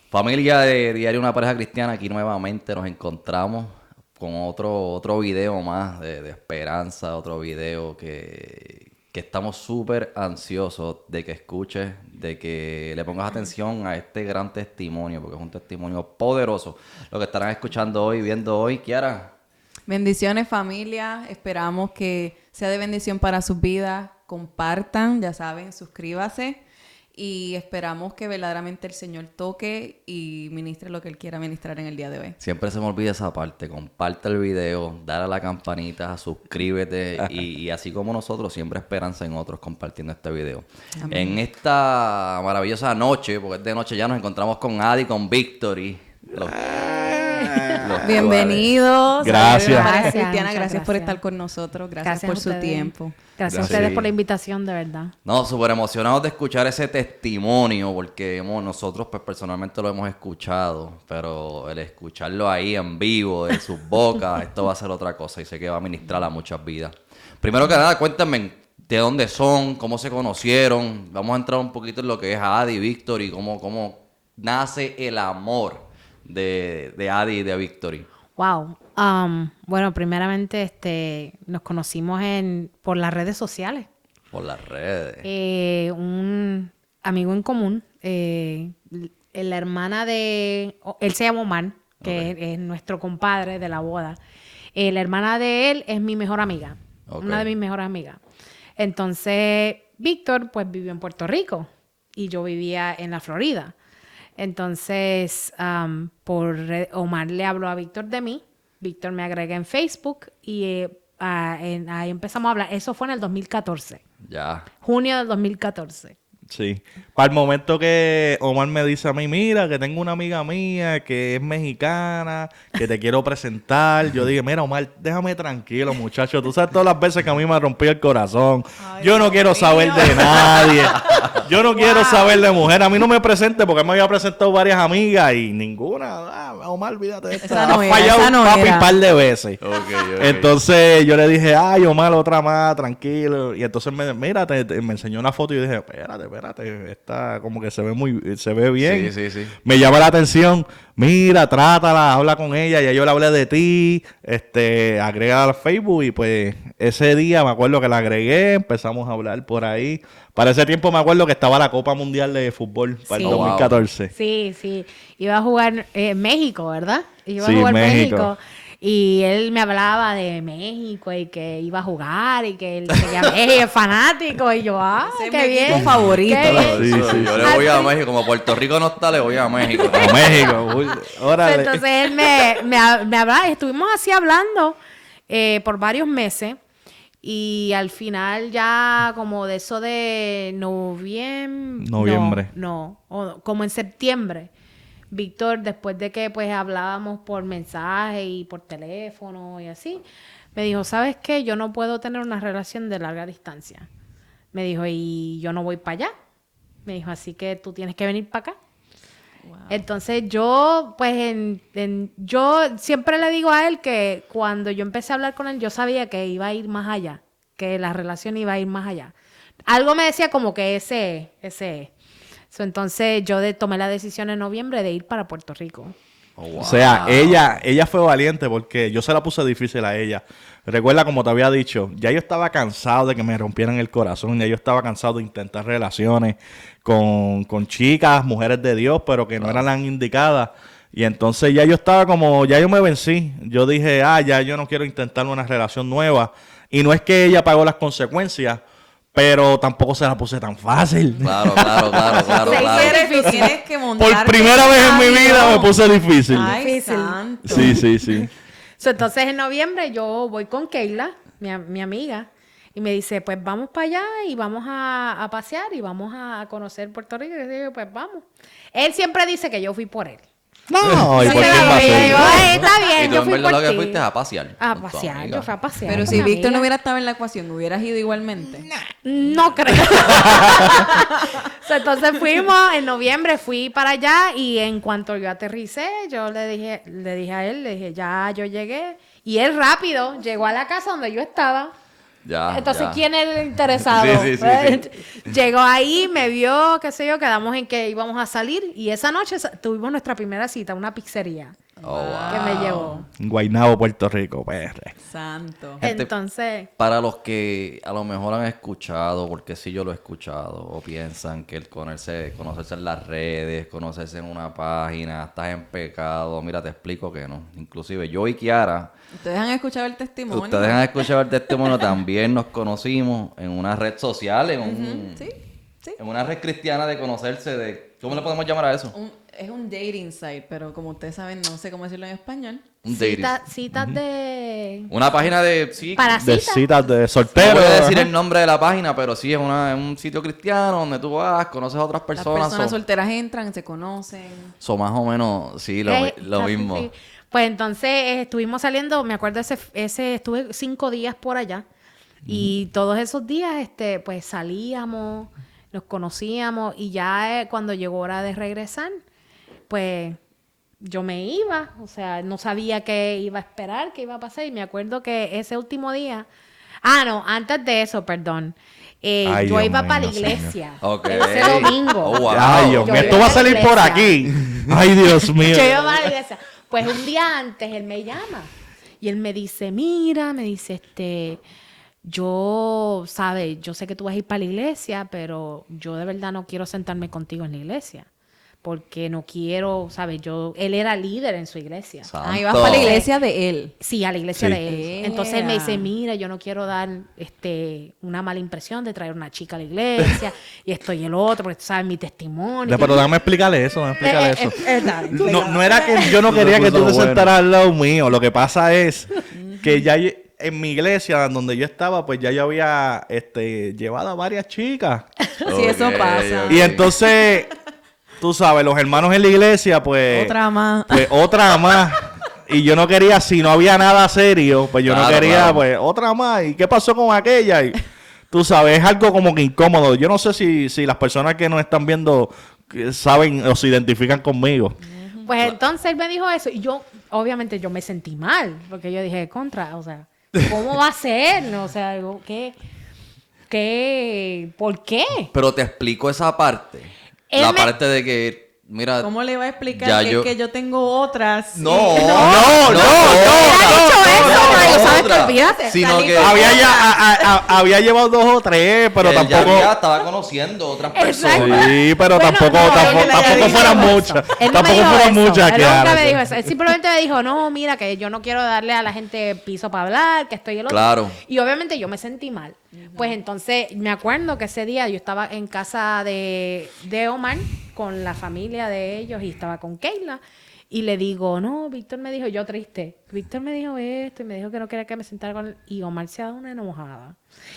Familia de Diario Una Pareja Cristiana, aquí nuevamente nos encontramos con otro video más de esperanza, otro video que estamos súper ansiosos de que escuches, de que le pongas atención a este gran testimonio, porque es un testimonio poderoso. Lo que estarán escuchando hoy, viendo hoy, Kiara. Bendiciones, familia. Esperamos que sea de bendición para sus vidas. Compartan, ya saben, suscríbase. Y esperamos que verdaderamente el Señor toque y ministre lo que Él quiera ministrar en el día de hoy. Siempre se me olvida esa parte. Comparte el video, dale a la campanita, suscríbete y así como nosotros, siempre esperanza en otros compartiendo este video. Amén. En esta maravillosa noche, porque es de noche ya, nos encontramos con Adi, con Victory. Bienvenidos. Gracias. Cristiana, gracias por estar con nosotros. Gracias por su tiempo. Gracias a ustedes por la invitación, de verdad. No, súper emocionados de escuchar ese testimonio, porque nosotros pues personalmente lo hemos escuchado, pero el escucharlo ahí en vivo, de sus bocas, esto va a ser otra cosa y sé que va a ministrar a muchas vidas. Primero que nada, cuéntenme de dónde son, cómo se conocieron. Vamos a entrar un poquito en lo que es Adi y Victory y cómo nace el amor de Adi y de Victory. Wow. Bueno, primeramente nos conocimos por las redes sociales. Por las redes. Un amigo en común, la hermana él se llama Omar, que es nuestro compadre de la boda. La hermana de él es mi mejor amiga, una de mis mejores amigas. Entonces, Víctor, pues vivió en Puerto Rico y yo vivía en la Florida. Entonces, Omar le habló a Víctor de mí. Víctor me agrega en Facebook y ahí empezamos a hablar. Eso fue en el 2014. Ya. Junio del 2014. Sí. Para el momento que Omar me dice a mí, mira, que tengo una amiga mía que es mexicana, que te quiero presentar. Yo dije, mira, Omar, déjame tranquilo, muchacho. Tú sabes todas las veces que a mí me rompía el corazón. Ay, yo no quiero saber de nadie. Yo no quiero saber de mujer. A mí no me presente porque me había presentado varias amigas y ninguna. Omar, olvídate de esta. No ha fallado papi un par de veces. Okay. Entonces yo le dije, ay, Omar, otra más, tranquilo. Y entonces me enseñó una foto y yo dije, espérate, está como que se ve bien. Sí. Me llama la atención. Mira, trátala, habla con ella. Ya yo le hablé de ti. Agrega al Facebook y pues ese día me acuerdo que la agregué. Empezamos a hablar por ahí. Para ese tiempo me acuerdo que estaba la Copa Mundial de Fútbol para el 2014. Sí. Iba a jugar México, ¿verdad? Iba a jugar México. Y él me hablaba de México y que iba a jugar y que él es fanático. Y yo, qué bien. Mi favorito. Sí. Yo le voy a México. Como Puerto Rico no está, le voy a México. A México. Órale. Entonces él me hablaba. Estuvimos así hablando por varios meses. Y al final ya como de eso de noviembre. Como en septiembre. Víctor, después de que pues hablábamos por mensaje y por teléfono y así, me dijo, ¿sabes qué? Yo no puedo tener una relación de larga distancia. Me dijo, y yo no voy para allá. Me dijo, así que tú tienes que venir para acá. Wow. Entonces yo, pues, yo siempre le digo a él que cuando yo empecé a hablar con él, yo sabía que iba a ir más allá, que la relación iba a ir más allá. Algo me decía como que ese entonces yo tomé la decisión en noviembre de ir para Puerto Rico. Oh, wow. O sea, ella fue valiente porque yo se la puse difícil a ella. Recuerda, como te había dicho, ya yo estaba cansado de que me rompieran el corazón, ya yo estaba cansado de intentar relaciones con chicas, mujeres de Dios, pero que no eran las indicadas. Y entonces ya yo estaba ya yo me vencí. Yo dije, ya yo no quiero intentar una relación nueva. Y no es que ella pagó las consecuencias, pero tampoco se la puse tan fácil. Claro. Tienes que montar. Por primera vez en mi vida me puse difícil. Ay, santo. Sí. Entonces en noviembre yo voy con Keila, mi amiga, y me dice, pues vamos para allá y vamos a pasear y vamos a conocer Puerto Rico. Y yo digo, pues vamos. Él siempre dice que yo fui por él. No, ¿y por qué está bien, y yo fui en verdad por lo que ti. fuiste a pasear. Yo fui a pasear. Pero si Víctor no hubiera estado en la ecuación, ¿hubieras ido igualmente? No creo. Entonces fuimos, en noviembre fui para allá y en cuanto yo aterricé, yo le dije a él, ya yo llegué. Y él rápido llegó a la casa donde yo estaba. Ya, Entonces, ya. ¿quién es el interesado? Sí. Llegó ahí, me vio, qué sé yo, quedamos en que íbamos a salir y esa noche tuvimos nuestra primera cita, una pizzería Oh, wow. que me llevó. Guaynabo, Puerto Rico, PR. Santo. Gente, Entonces, Para los que a lo mejor han escuchado, porque sí yo lo he escuchado, o piensan que el conocerse en las redes, conocerse en una página, estás en pecado, mira, te explico que no. Inclusive yo y Kiara, Ustedes han escuchado el testimonio. ustedes han escuchado el testimonio, también nos conocimos en una red social, Sí, sí. en una red cristiana de conocerse, de ¿cómo le podemos llamar a eso? Es un dating site, pero como ustedes saben, no sé cómo decirlo en español. Un dating. citas de... Una página de... Sí, Para De citas. citas de no soltero. voy a decir ajá. el nombre de la página, pero sí es un sitio cristiano donde tú vas, conoces a otras Las personas. personas solteras entran, se conocen. Son más o menos, sí, lo Casi mismo. sí. Pues entonces estuvimos saliendo, me acuerdo estuve 5 días por allá y todos esos días pues salíamos, nos conocíamos y ya cuando llegó hora de regresar, pues yo me iba, o sea, no sabía qué iba a esperar, qué iba a pasar y me acuerdo que ese último día, no, antes de eso, perdón, Ay, yo Dios iba para la mío, señor. iglesia Ok. ese domingo. Oh, wow. Ay, Dios Yo mío, iba esto a va a la salir por iglesia. aquí. Ay, Dios mío. Yo iba a la iglesia. Pues un día antes él me llama y él me dice, mira, me dice, yo, sabes, yo sé que tú vas a ir para la iglesia, pero yo de verdad no quiero sentarme contigo en la iglesia. Porque no quiero, sabes, él era líder en su iglesia. Santo. Ibas para la iglesia de él. Sí, a la iglesia Sí. de él. Entonces él me dice, mira, yo no quiero dar una mala impresión de traer una chica a la iglesia y esto y el otro, porque tú sabes mi testimonio. Pero dame explicarle eso, dame explicarle eso. Dale. No era que yo no quería que tú te Bueno. sentaras al lado mío. Lo que pasa es que ya en mi iglesia, donde yo estaba, pues ya yo había llevado a varias chicas. Sí, eso Ok, pasa. ok. Y entonces, tú sabes, los hermanos en la iglesia, pues... Otra más. Pues otra más. Y yo no quería, si no había nada serio, pues yo no Claro, quería, claro. pues otra más. ¿Y qué pasó con aquella? Y, tú sabes, es algo como que incómodo. Yo no sé si las personas que nos están viendo saben o se identifican conmigo. Pues entonces él me dijo eso y yo, obviamente yo me sentí mal, porque yo dije, o sea, ¿cómo va a ser? O sea, ¿por qué? Pero te explico esa parte. Él La me- parte de que, mira... ¿Cómo le va a explicar Ya que yo- es que yo tengo otras? No, Él no, ha dicho eso, Mario, ¿sabes otra. qué? Olvídate. Sino Salí que con- Había llevado 2 o 3, pero él tampoco... ya estaba conociendo otras Exacto. personas. Sí, pero Bueno, tampoco, no, tampoco, él no me tampoco dijo fueran eso. muchas. Él no me Tampoco dijo fueran eso. muchas. Él nunca me Kiara. dijo eso. Él simplemente me dijo, no, mira, que yo no quiero darle a la gente piso para hablar, que estoy el otro. Claro. Y obviamente yo me sentí mal. Pues entonces me acuerdo que ese día yo estaba en casa de Omar con la familia de ellos y estaba con Keila. Y le digo, no, Víctor me dijo, yo triste, Víctor me dijo esto y me dijo que no quería que me sentara con él. Y Omar se ha dado una enojada.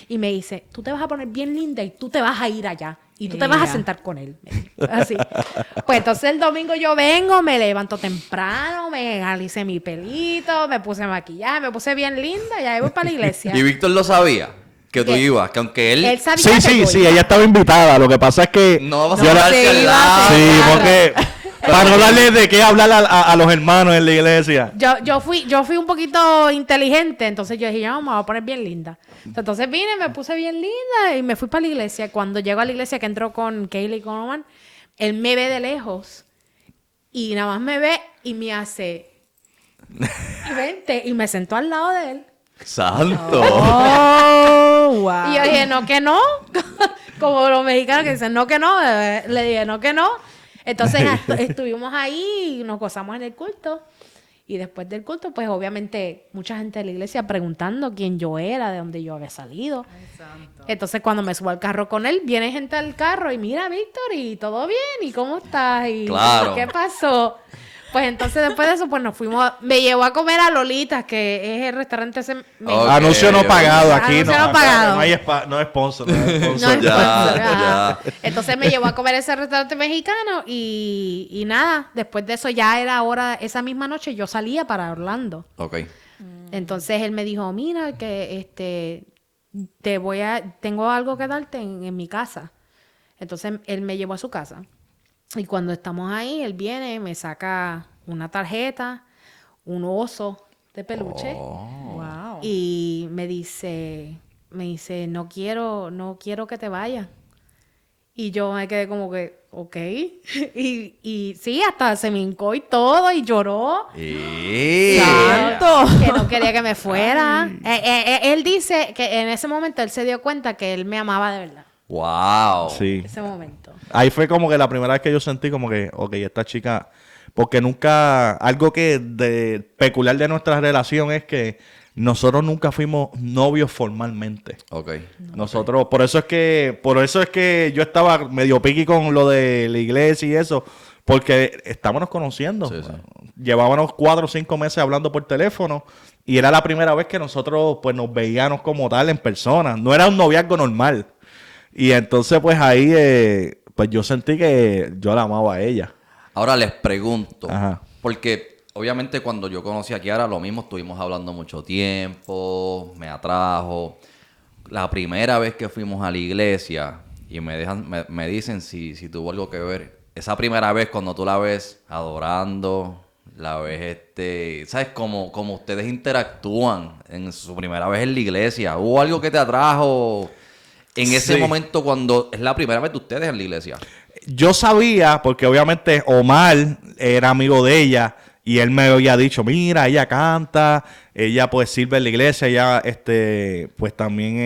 Y me dice, tú te vas a poner bien linda y tú te vas a ir allá. Y tú te vas a Ea. sentar con él. Me dijo. Así. Pues entonces el domingo yo vengo, me levanto temprano, me alicé mi pelito, me puse maquillaje, me puse bien linda y ahí voy para la iglesia. Y Víctor lo sabía, que tú ¿Qué? ibas, que aunque él... Él sabía Sí, que sí, yo sí, iba. ella estaba invitada. Lo que pasa es que... No vas a yo la- pararse al iba, lado. se Sí, Claro. porque... Para no darle de qué hablar a los hermanos en la iglesia. Yo fui un poquito inteligente, entonces yo dije, ya me voy a poner bien linda. Entonces vine, me puse bien linda y me fui para la iglesia. Cuando llego a la iglesia, que entro con Kaylee y con Omar, él me ve de lejos y nada más me ve y me hace, y vente, y me sentó al lado de él. Santo. Oh, wow. Y yo dije, no, que no. Como los mexicanos que dicen, no, que no. Le dije, no, que no. Entonces estuvimos ahí y nos gozamos en el culto. Y después del culto, pues obviamente mucha gente de la iglesia preguntando quién yo era, de dónde yo había salido. Entonces cuando me subo al carro con él, viene gente al carro y mira, Víctor, ¿y todo bien? ¿Y cómo estás? ¿Y Claro. qué pasó? Pues entonces después de eso, pues nos fuimos, me llevó a comer a Lolitas, que es el restaurante ese mexicano. Ok, Anuncio no ok. pagado aquí. Anuncio no, no pagado. No hay no es sponsor. No es No, sponsor. Ya, ya. ya. Entonces me llevó a comer ese restaurante mexicano y nada, después de eso ya era hora, esa misma noche yo salía para Orlando. Ok. Entonces él me dijo, mira que tengo algo que darte en mi casa. Entonces él me llevó a su casa. Y cuando estamos ahí, él viene, me saca una tarjeta, un oso de peluche. Wow. Y me dice, me dice, no quiero que te vayas. Y yo me quedé como que, ok. y sí, hasta se me hincó y todo, y lloró. ¡Santo! Que no quería que me fuera. Él dice que en ese momento él se dio cuenta que él me amaba de verdad. ¡Wow! Sí. Ese momento. Ahí fue como que la primera vez que yo sentí como que, ok, esta chica... Porque nunca... Algo que de peculiar de nuestra relación es que nosotros nunca fuimos novios formalmente. Ok. Nosotros... Por eso es que yo estaba medio piqui con lo de la iglesia y eso. Porque estábamos conociendo. Sí, sí. Llevábamos 4 o 5 meses hablando por teléfono. Y era la primera vez que nosotros pues nos veíamos como tal en persona. No era un noviazgo normal. Y entonces pues ahí... pues yo sentí que yo la amaba a ella. Ahora les pregunto, Ajá. porque obviamente cuando yo conocí a Kiara, lo mismo, estuvimos hablando mucho tiempo, me atrajo. La primera vez que fuimos a la iglesia y me dicen si tuvo algo que ver. Esa primera vez cuando tú la ves adorando, la ves ¿sabes? Como ustedes interactúan en su primera vez en la iglesia. ¿Hubo algo que te atrajo en ese Sí. momento cuando es la primera vez de ustedes en la iglesia? Yo sabía, porque obviamente Omar era amigo de ella y él me había dicho, mira, ella canta, ella pues sirve en la iglesia, ella pues también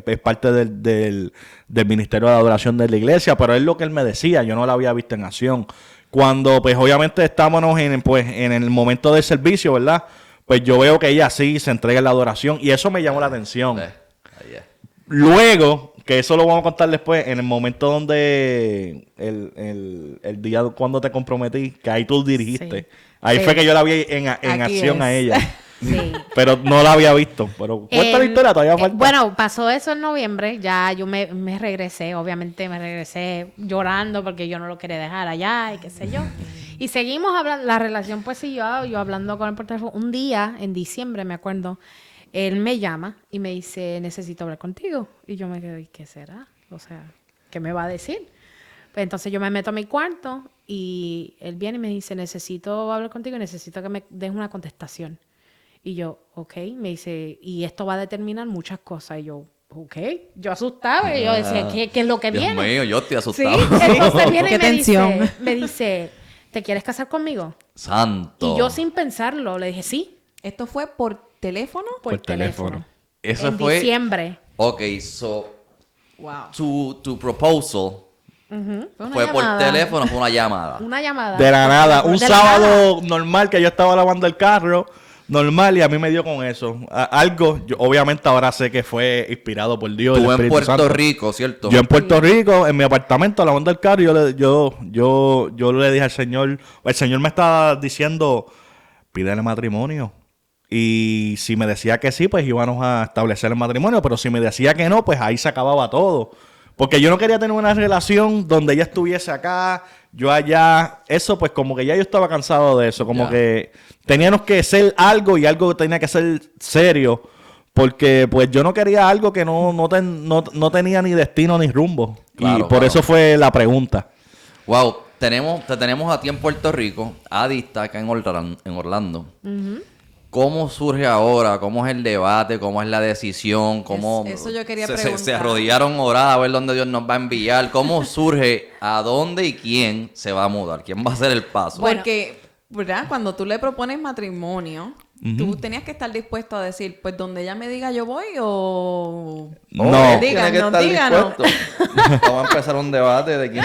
es parte del ministerio de adoración de la iglesia, pero es lo que él me decía, yo no la había visto en acción. Cuando pues obviamente estábamos en el momento del servicio, ¿verdad? Pues yo veo que ella sí se entrega en la adoración y eso me llamó la atención. Ahí es. Luego, que eso lo vamos a contar después, en el momento donde el día cuando te comprometí, que ahí tú dirigiste. Sí. Ahí Sí. fue que yo la vi en Aquí acción es. a ella. Sí. Pero no la había visto. Pero cuenta la historia, todavía falta. Bueno, pasó eso en noviembre, ya yo me regresé, obviamente me regresé llorando porque yo no lo quería dejar allá y qué sé yo. Y seguimos hablando, la relación pues siguió, yo hablando con él por teléfono. Un día, en diciembre, me acuerdo, él me llama y me dice, necesito hablar contigo. Y yo me quedo, ¿y qué será? O sea, ¿qué me va a decir? Pues entonces yo me meto a mi cuarto y él viene y me dice, necesito hablar contigo y necesito que me des una contestación. Y yo, ok, me dice, y esto va a determinar muchas cosas. Y yo, ok, yo asustaba y yo decía, ¿qué es lo que Dios viene? mío, yo estoy Sí, asustado. entonces viene y Qué tensión. me dice, ¿te quieres casar conmigo? Santo. Y yo sin pensarlo le dije, sí, ¿Esto fue por teléfono? por teléfono. Eso en fue... diciembre. Ok, so, Wow. tu proposal Una fue por llamada. teléfono, fue una llamada. Una llamada. de la nada. Un De la sábado normal que yo estaba lavando el carro. Normal, y a mí me dio con eso. Algo, yo obviamente ahora sé que fue inspirado por Dios. el Tú en Espíritu Puerto Santo. Rico, ¿cierto? Yo en Puerto Rico, en mi apartamento, lavando el carro, yo le dije al Señor, el Señor me estaba diciendo, pídele matrimonio. Y si me decía que sí, pues íbamos a establecer el matrimonio, pero si me decía que no, pues ahí se acababa todo. Porque yo no quería tener una relación donde ella estuviese acá, yo allá. Eso, pues como que ya yo estaba cansado de eso. Como Ya. que teníamos que ser algo y algo tenía que ser serio. Porque pues yo no quería algo que no tenía ni destino ni rumbo. Claro, y por claro. eso fue la pregunta. Wow, te tenemos a ti en Puerto Rico. Adi está acá en Orlando. ¿Cómo surge ahora? ¿Cómo es el debate? ¿Cómo es la decisión? ¿Cómo Eso yo quería se preguntar. arrodillaron a orar a ver dónde Dios nos va a enviar? ¿Cómo surge? ¿A dónde y quién se va a mudar? ¿Quién va a hacer el paso? Bueno. Porque, ¿verdad? Cuando tú le propones matrimonio, tú tenías que estar dispuesto a decir, pues donde ella me diga yo voy o... No. Digan, Tiene que no, estar díganos. dispuesto. Vamos a empezar un debate de quién.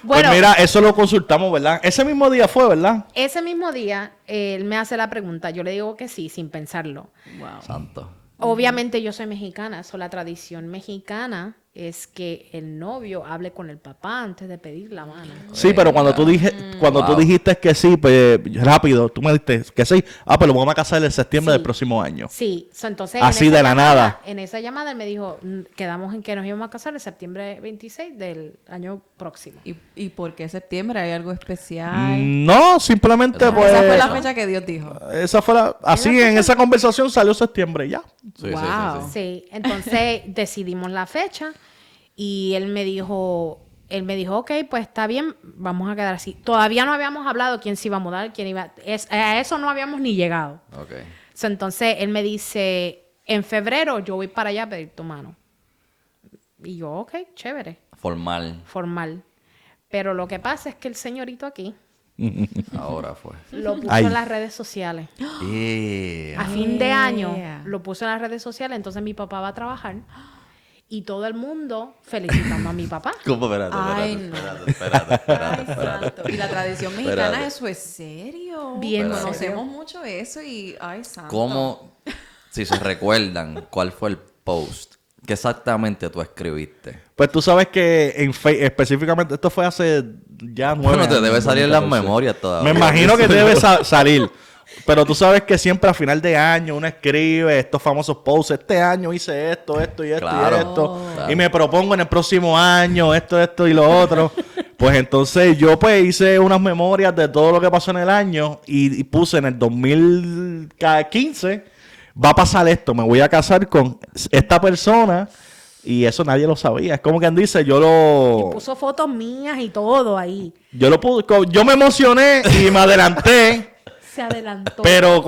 Bueno, Pues mira, eso lo consultamos, ¿verdad? Ese mismo día fue, ¿verdad? ese mismo día él me hace la pregunta, yo le digo que sí, sin pensarlo. Wow. Santo. Obviamente yo soy mexicana, la tradición mexicana es que el novio hable con el papá antes de pedir la mano. Sí, pero cuando tú Wow. dijiste que sí, pues rápido, tú me dijiste que sí. Ah, pues lo vamos a casar en septiembre Sí. del próximo año. Sí, entonces Así en esa de la nada. En esa llamada él me dijo, quedamos en que nos íbamos a casar el septiembre 26 del año próximo. ¿Y por qué septiembre? ¿Hay algo especial? No, simplemente Esa pues... Esa fue la fecha que Dios dijo. Así, en esa conversación salió septiembre, ya. Sí, sí, Wow. sí. Sí, entonces decidimos la fecha y él me dijo, ok, pues está bien, vamos a quedar así. Todavía no habíamos hablado quién se iba a mudar, quién iba... a eso no habíamos ni llegado. Ok. Entonces él me dice, en febrero yo voy para allá a pedir tu mano. Y yo, ok, chévere. Formal. Pero lo que pasa es que el señorito aquí Ahora fue. lo puso en las redes sociales. Yeah. A fin de año lo puso en las redes sociales, entonces mi papá va a trabajar y todo el mundo felicitando a mi papá. ¿Cómo? Espérate. Ay, santo. Y la tradición mexicana, Espérate. eso es serio. Bien Espérate. Conocemos mucho eso y, ay, santo. ¿Cómo, si se recuerdan, cuál fue el post? ¿Qué exactamente tú escribiste? Pues tú sabes que específicamente, esto fue hace ya 9 Bueno, te años, debe salir en las 2014. memorias todavía. Me imagino que debe salir. Pero tú sabes que siempre a final de año uno escribe estos famosos posts. Este año hice esto y esto Claro. y esto. Claro. Y me propongo en el próximo año esto y lo otro. Pues entonces yo pues hice unas memorias de todo lo que pasó en el año y puse en el 2015, va a pasar esto, me voy a casar con esta persona y eso nadie lo sabía. Es como quien dice, Y puso fotos mías y todo ahí. yo me emocioné y me adelanté. Se adelantó. Pero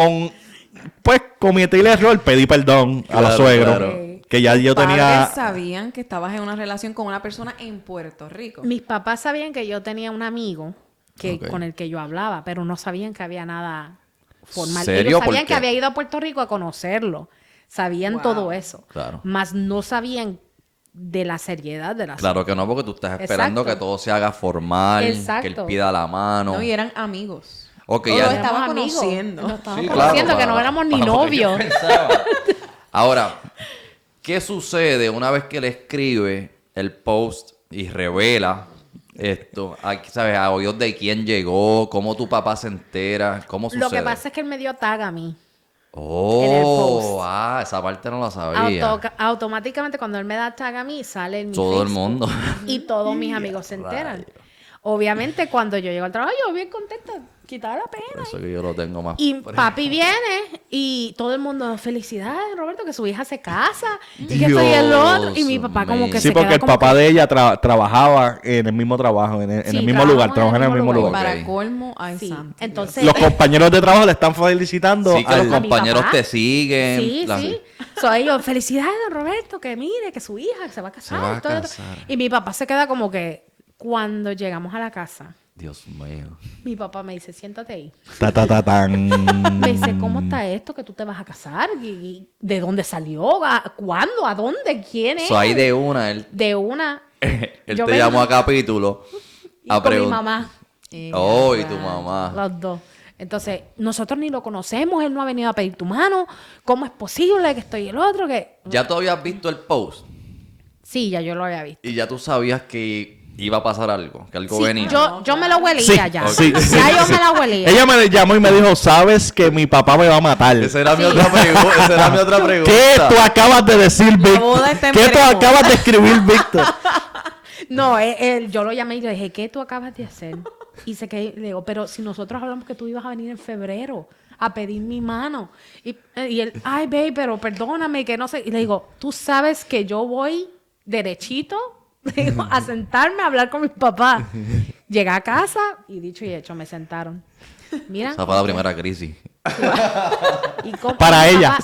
cometí el error, pedí perdón a la Claro, suegra. claro. Que ya yo tenía... ¿Padres sabían que estabas en una relación con una persona en Puerto Rico? Mis papás sabían que yo tenía un amigo Ok. con el que yo hablaba, pero no sabían que había nada formal. ¿Serio? Ellos ¿Por sabían qué? que había ido a Puerto Rico a conocerlo. Sabían Wow. todo eso. Claro. Mas no sabían de la seriedad de la Claro que no, porque tú estás esperando Exacto. que todo se haga formal, Exacto. que él pida la mano. No, y eran amigos. Ok, O ya- lo estaba amigos. conociendo. Lo estaba Sí, conociendo, que no para- éramos ni para lo que yo novios. pensaba. Ahora, ¿qué sucede una vez que le escribe el post y revela esto? ¿Sabes? A oídos de quién llegó, cómo tu papá se entera, cómo sucede. Lo que pasa es que él me dio tag a mí. en el Oh, post. esa parte no la sabía. Automáticamente cuando él me da tag a mí, sale en mi Todo el Facebook. mundo. Y todos mis amigos se enteran. Rayos. Obviamente, cuando yo llego al trabajo, yo bien contenta, quitaba la pena. Por eso que yo lo tengo más. Y fresco. papi viene y todo el mundo, felicidades, Roberto, que su hija se casa. Y que Dios esto y el otro. Y mi papá como mío. que Sí, se porque queda el como papá que- de ella trabajaba en el mismo trabajo, en el Sí, mismo lugar, trabajamos trabajaba en el mismo Ok. lugar. Para colmo, ay, Sí, santo. entonces... Los compañeros de trabajo le están felicitando Sí, que los a mi compañeros papá. te siguen. Sí, sí. Soy yo, felicidades, don Roberto, que mire, que su hija se va a casar. Se va a y todo esto. casar. Y mi papá se queda como que, cuando llegamos a la casa, Dios mío. mi papá me dice, siéntate ahí. Tan. Me dice, ¿cómo está esto que tú te vas a casar? ¿Y de dónde salió? ¿Cuándo? ¿A dónde? ¿Quién es? So, ahí de una, él De una. te Yo me- llamó a capítulo Y a con mi preguntar. mamá. Oh, y tu mamá. Los dos. Entonces, nosotros ni lo conocemos, él no ha venido a pedir tu mano. ¿Cómo es posible que estoy el otro? Que Ya tú habías visto el post sí, ya yo lo había visto. y ya tú sabías que iba a pasar algo, que algo Sí, venía. yo me lo huelía Sí, ya. sí, sí, ya yo sí. me la huelía. Ella me llamó y me dijo, sabes que mi papá me va a matar. Esa era mi Sí. otra pregunta. Esa era mi otra pregunta. ¿Qué tú acabas de decir, boda Víctor? está en ¿Qué tú veremos. acabas de escribir, Víctor? No, yo lo llamé y le dije, ¿qué tú acabas de hacer? Y le digo, pero si nosotros hablamos que tú ibas a venir en febrero a pedir mi mano. Y él, ay, babe, pero perdóname, que no sé. Y le digo, tú sabes que yo voy derechito le digo, a sentarme a hablar con mis papás. Llegué a casa y dicho y hecho, me sentaron. Mira. Esa fue la primera crisis. Para ella.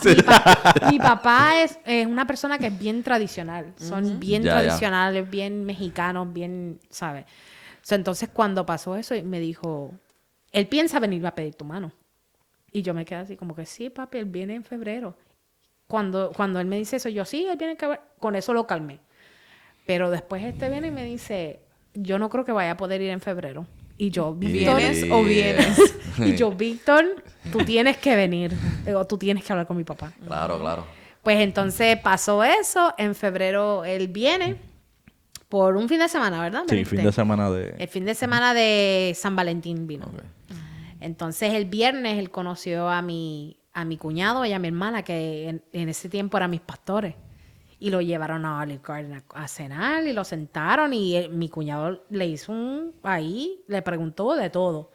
Mi papá es una persona que es bien tradicional. Son bien Ya, ya. tradicionales, bien mexicanos, bien, ¿sabes? Entonces, cuando pasó eso, me dijo, él piensa venir a pedir tu mano. Y yo me quedé así como que, sí, papi, él viene en febrero. Cuando él me dice eso, yo, sí, él viene en febrero. Con eso lo calmé. Pero después viene y me dice, yo no creo que vaya a poder ir en febrero. Y yo, Víctor, ¿Vienes o vienes? y yo, Víctor, tú tienes que venir. Digo, tú tienes que hablar con mi papá. Claro, claro. Pues entonces pasó eso. En febrero él viene por un fin de semana, ¿verdad? Sí, fin de semana de... El fin de semana de San Valentín vino. Ok. Entonces el viernes él conoció a mi cuñado y a mi hermana, que en ese tiempo eran mis pastores. Y lo llevaron a Olive Garden a cenar y lo sentaron y mi cuñado le hizo ahí, le preguntó de todo.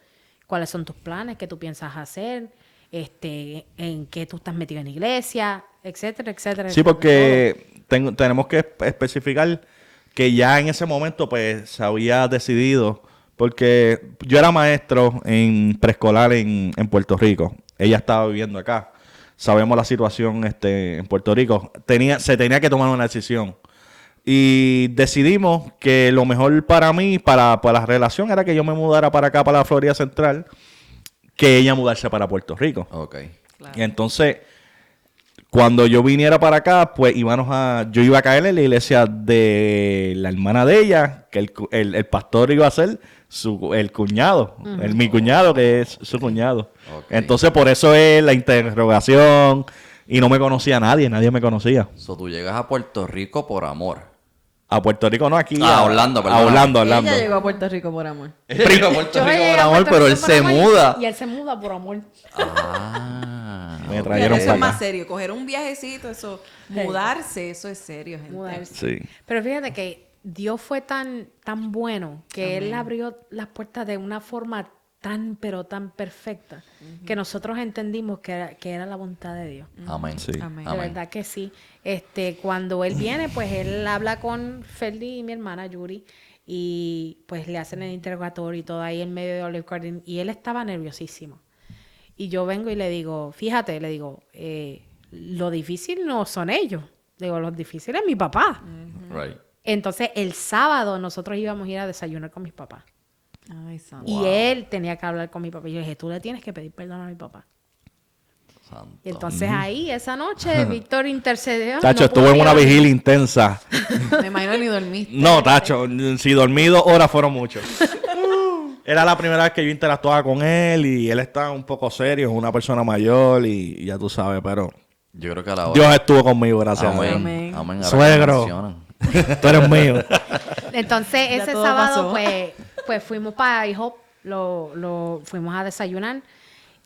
¿Cuáles son tus planes? ¿Qué tú piensas hacer? ¿En qué tú estás metido en iglesia? Etcétera, etcétera. Sí, etcétera, porque tenemos que especificar que ya en ese momento pues se había decidido, porque yo era maestro en preescolar en Puerto Rico, ella estaba viviendo acá. sabemos la situación en Puerto Rico. Se tenía que tomar una decisión. Y decidimos que lo mejor para mí, para la relación, era que yo me mudara para acá, para la Florida Central, que ella mudarse para Puerto Rico. Ok. Claro. Y entonces, cuando yo viniera para acá, pues yo iba a caer en la iglesia de la hermana de ella, que el pastor iba a ser el cuñado, mi cuñado, que es su cuñado. Ok. Entonces, por eso es la interrogación. Y no me conocía nadie me conocía. So, tú llegas a Puerto Rico por amor. A Puerto Rico, no, aquí. A Orlando, perdón. A Orlando. Ella llegó a Puerto Rico por amor. Él llegó a Puerto Yo Rico llegué por a amor, Puerto pero él Rico por se amor muda. Y él se muda por amor. Ah. Me Eso trajeron es para más acá. serio. Coger un viajecito, eso, mudarse, eso es serio, gente. Mudarse. Sí. Pero fíjate que Dios fue tan bueno que Él abrió las puertas de una forma tan, pero tan perfecta, que nosotros entendimos que era la voluntad de Dios. Amén. Sí. Amén. De verdad que sí. Cuando él viene, pues él habla con Ferdi y mi hermana Yuri y pues le hacen el interrogatorio y todo ahí en medio de Olive Garden y él estaba nerviosísimo. Y yo vengo y le digo, fíjate, lo difícil no son ellos. Digo, lo difícil es mi papá. Right. Entonces el sábado nosotros íbamos a ir a desayunar con mis papás. Ay, santo. Y él tenía que hablar con mi papá. Y yo le dije, tú le tienes que pedir perdón a mi papá. Santo. Y entonces ahí, esa noche, Víctor intercedió. Tacho, no estuve en una pudieron. vigilia intensa. Me imagino ni dormiste. No, Tacho, si dormí 2 horas fueron mucho. Era la primera vez que yo interactuaba con él y él estaba un poco serio, es una persona mayor y ya tú sabes, pero Yo creo que a la hora. Dios estuvo conmigo, gracias a Dios. Amén. Amén. Amén. Ahora que Suegro. mencionan. Tú eres mío. Entonces, Ya ese todo sábado, pasó. pues fuimos para IHOP, lo fuimos a desayunar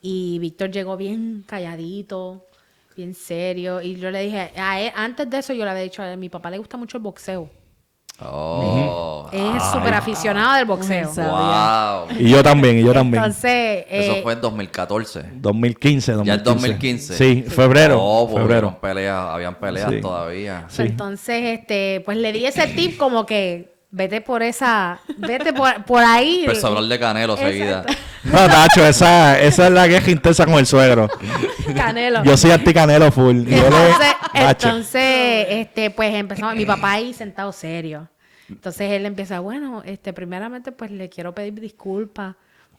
y Víctor llegó bien calladito, bien serio. Y yo le dije, a él, antes de eso yo le había dicho a él, mi papá le gusta mucho el boxeo. Oh. Es súper aficionado del boxeo. Sabía. Wow. Y yo también. Entonces, Eso fue en 2014. 2015. Ya es 2015. Sí, febrero. Oh, pues febrero. habían peleas Sí. todavía. Sí. entonces, pues le di ese tip como que vete por ahí. Empezó a hablar de Canelo Exacto. seguida. No, Tacho, esa es la guerra intensa con el suegro. Canelo. Yo soy anti-Canelo full. Y él es Tacho. Entonces, pues empezamos, mi papá ahí sentado serio. Entonces él empieza, bueno, primeramente pues le quiero pedir disculpas,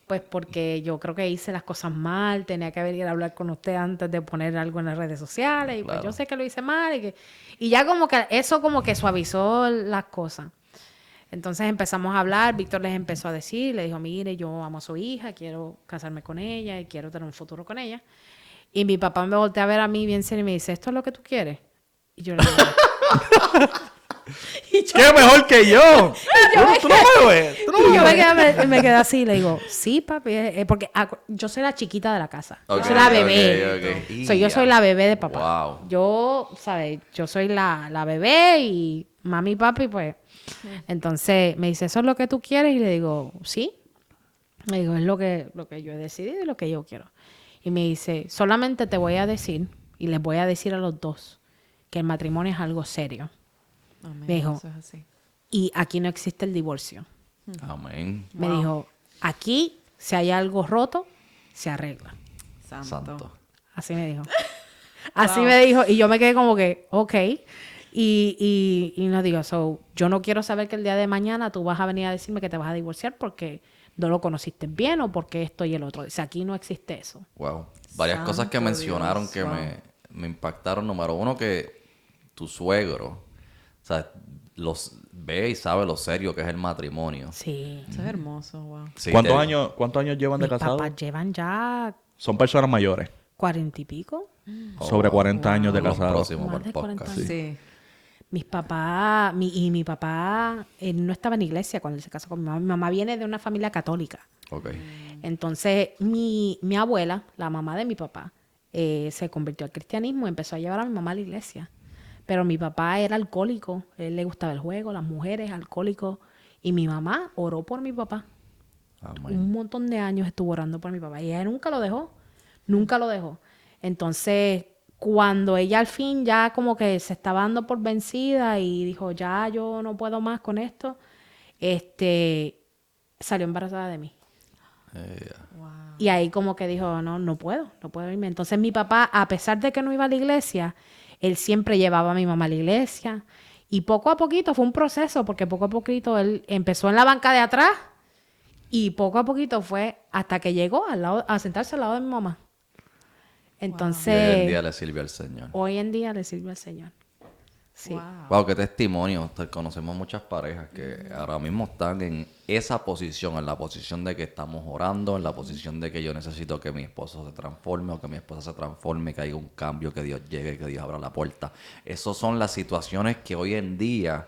pues porque yo creo que hice las cosas mal, tenía que venir a hablar con usted antes de poner algo en las redes sociales, y pues Claro. yo sé que lo hice mal, y ya como que eso como que suavizó las cosas. Entonces empezamos a hablar, Víctor les empezó a decir, le dijo, mire, yo amo a su hija, quiero casarme con ella y quiero tener un futuro con ella. Y mi papá me voltea a ver a mí bien serio y me dice, ¿esto es lo que tú quieres? Y yo le digo, ¡Qué mejor que yo! Tú no me ves. Tú no y me yo ves. me quedé así y le digo, sí, papi, porque yo soy la chiquita de la casa. Ok, yo soy la bebé. ok. Yo soy la bebé de papá. Wow. Yo, ¿sabes? Yo soy la bebé y mami y papi, pues. Entonces me dice, ¿eso es lo que tú quieres? Y le digo, sí. Le digo, es lo que yo he decidido y lo que yo quiero. Y me dice, solamente te voy a decir, y les voy a decir a los dos, que el matrimonio es algo serio. Amén. Me dijo, Eso es así. y aquí no existe el divorcio. Amén. Me dijo, aquí, si hay algo roto, se arregla. Santo. Santo. Así me dijo. Así me dijo. Y yo me quedé como que, ok. Y nos dijo, yo no quiero saber que el día de mañana tú vas a venir a decirme que te vas a divorciar porque no lo conociste bien o porque esto y el otro. Dice, aquí no existe eso. Wow. Varias cosas que Santo mencionaron Dios, que wow. me impactaron. Número uno, que tu suegro, o sea, ve y sabe lo serio que es el matrimonio. Sí. Eso es hermoso, wow. Sí, ¿Cuántos te- años llevan de Mis casados? papás llevan ya Son personas mayores. 40 y pico. Sobre 40 años de Los casados. próximos Más por de 40 podcast. años. Sí. Mis papás, mi papá, él no estaba en iglesia cuando él se casó con mi mamá. Mi mamá viene de una familia católica. Ok. Entonces, mi abuela, la mamá de mi papá, se convirtió al cristianismo y empezó a llevar a mi mamá a la iglesia. Pero mi papá era alcohólico, él le gustaba el juego, las mujeres, alcohólico. Y mi mamá oró por mi papá. Amén. Un montón de años estuvo orando por mi papá. Y ella nunca lo dejó. Nunca lo dejó. Entonces, cuando ella al fin ya como que se estaba dando por vencida y dijo, ya yo no puedo más con esto, salió embarazada de mí. Y ahí como que dijo, no puedo irme. Entonces mi papá, a pesar de que no iba a la iglesia, él siempre llevaba a mi mamá a la iglesia. Y poco a poquito, fue un proceso, porque poco a poquito él empezó en la banca de atrás y poco a poquito fue hasta que llegó a sentarse al lado de mi mamá. Entonces... Y hoy en día le sirve al Señor. Hoy en día le sirve al Señor. Sí. Wow, qué testimonio. Conocemos muchas parejas que ahora mismo están en esa posición, en la posición de que estamos orando, en la posición de que yo necesito que mi esposo se transforme o que mi esposa se transforme, que haya un cambio, que Dios llegue, que Dios abra la puerta. Esas son las situaciones que hoy en día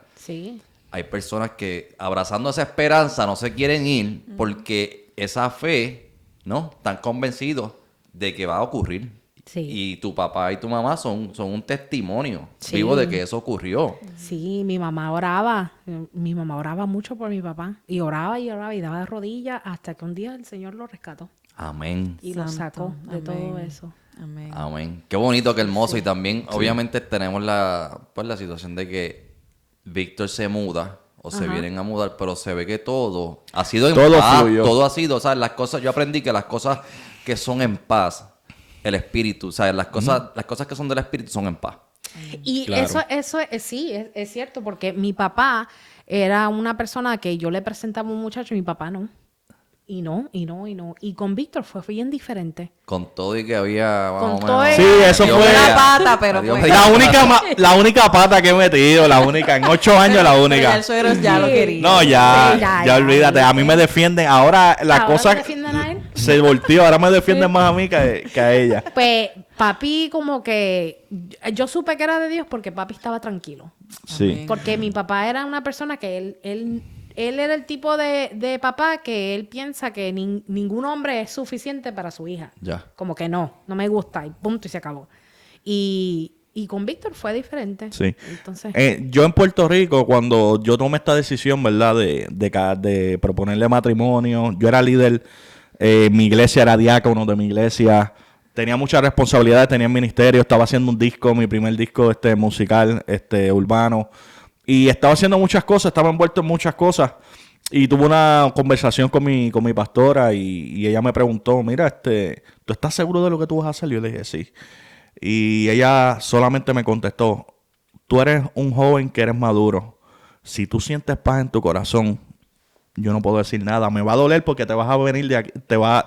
hay personas que abrazando esa esperanza no se quieren ir porque esa fe, ¿no? Están convencidos de que va a ocurrir. Sí. Y tu papá y tu mamá son un testimonio vivo de que eso ocurrió. Sí, mi mamá oraba. Mi mamá oraba mucho por mi papá. Y oraba y daba de rodillas hasta que un día el Señor lo rescató. Amén. Y lo sacó de todo eso. Amén. Amén. Qué bonito, qué hermoso. Y también, obviamente, tenemos la situación de que Víctor se muda o se vienen a mudar, pero se ve que todo ha sido en paz. Fluyó. Todo ha sido, o sea, las cosas, yo aprendí que las cosas que son en paz, el espíritu, o sea, las cosas que son del espíritu son en paz. Y Claro. eso sí, es cierto, porque mi papá era una persona que yo le presentaba a un muchacho y mi papá no. Y no. Y con Víctor fue bien diferente. Con todo y que había más Con o todo menos... y- Sí, eso Dios fue mío. La pata, pero Dios pues... mío. la única pata que he metido, la única. En 8 años la Pero ya única. el suegro ya lo quería. No, Sí, ya ya, olvídate. A mí me defienden. Ahora la ¿Ahora cosa te defienden a él? se volteó. Ahora me defienden más a mí que a ella. Pues papi como que... Yo supe que era de Dios porque papi estaba tranquilo. Sí. Porque mi papá era una persona que él era el tipo de papá que él piensa que ningún hombre es suficiente para su hija. Ya. Como que no me gusta y punto y se acabó. Y con Víctor fue diferente. Sí. Entonces, Yo en Puerto Rico, cuando yo tomé esta decisión, ¿verdad? De proponerle matrimonio, yo era líder, mi iglesia era diácono de mi iglesia, tenía muchas responsabilidades, tenía ministerio, estaba haciendo un disco, mi primer disco musical, urbano, y estaba haciendo muchas cosas, estaba envuelto en muchas cosas, y tuve una conversación con mi pastora, y ella me preguntó, mira, ¿tú estás seguro de lo que tú vas a hacer? Yo le dije, sí. Y ella solamente me contestó, tú eres un joven que eres maduro. Si tú sientes paz en tu corazón, yo no puedo decir nada. Me va a doler porque te vas a venir de aquí, te vas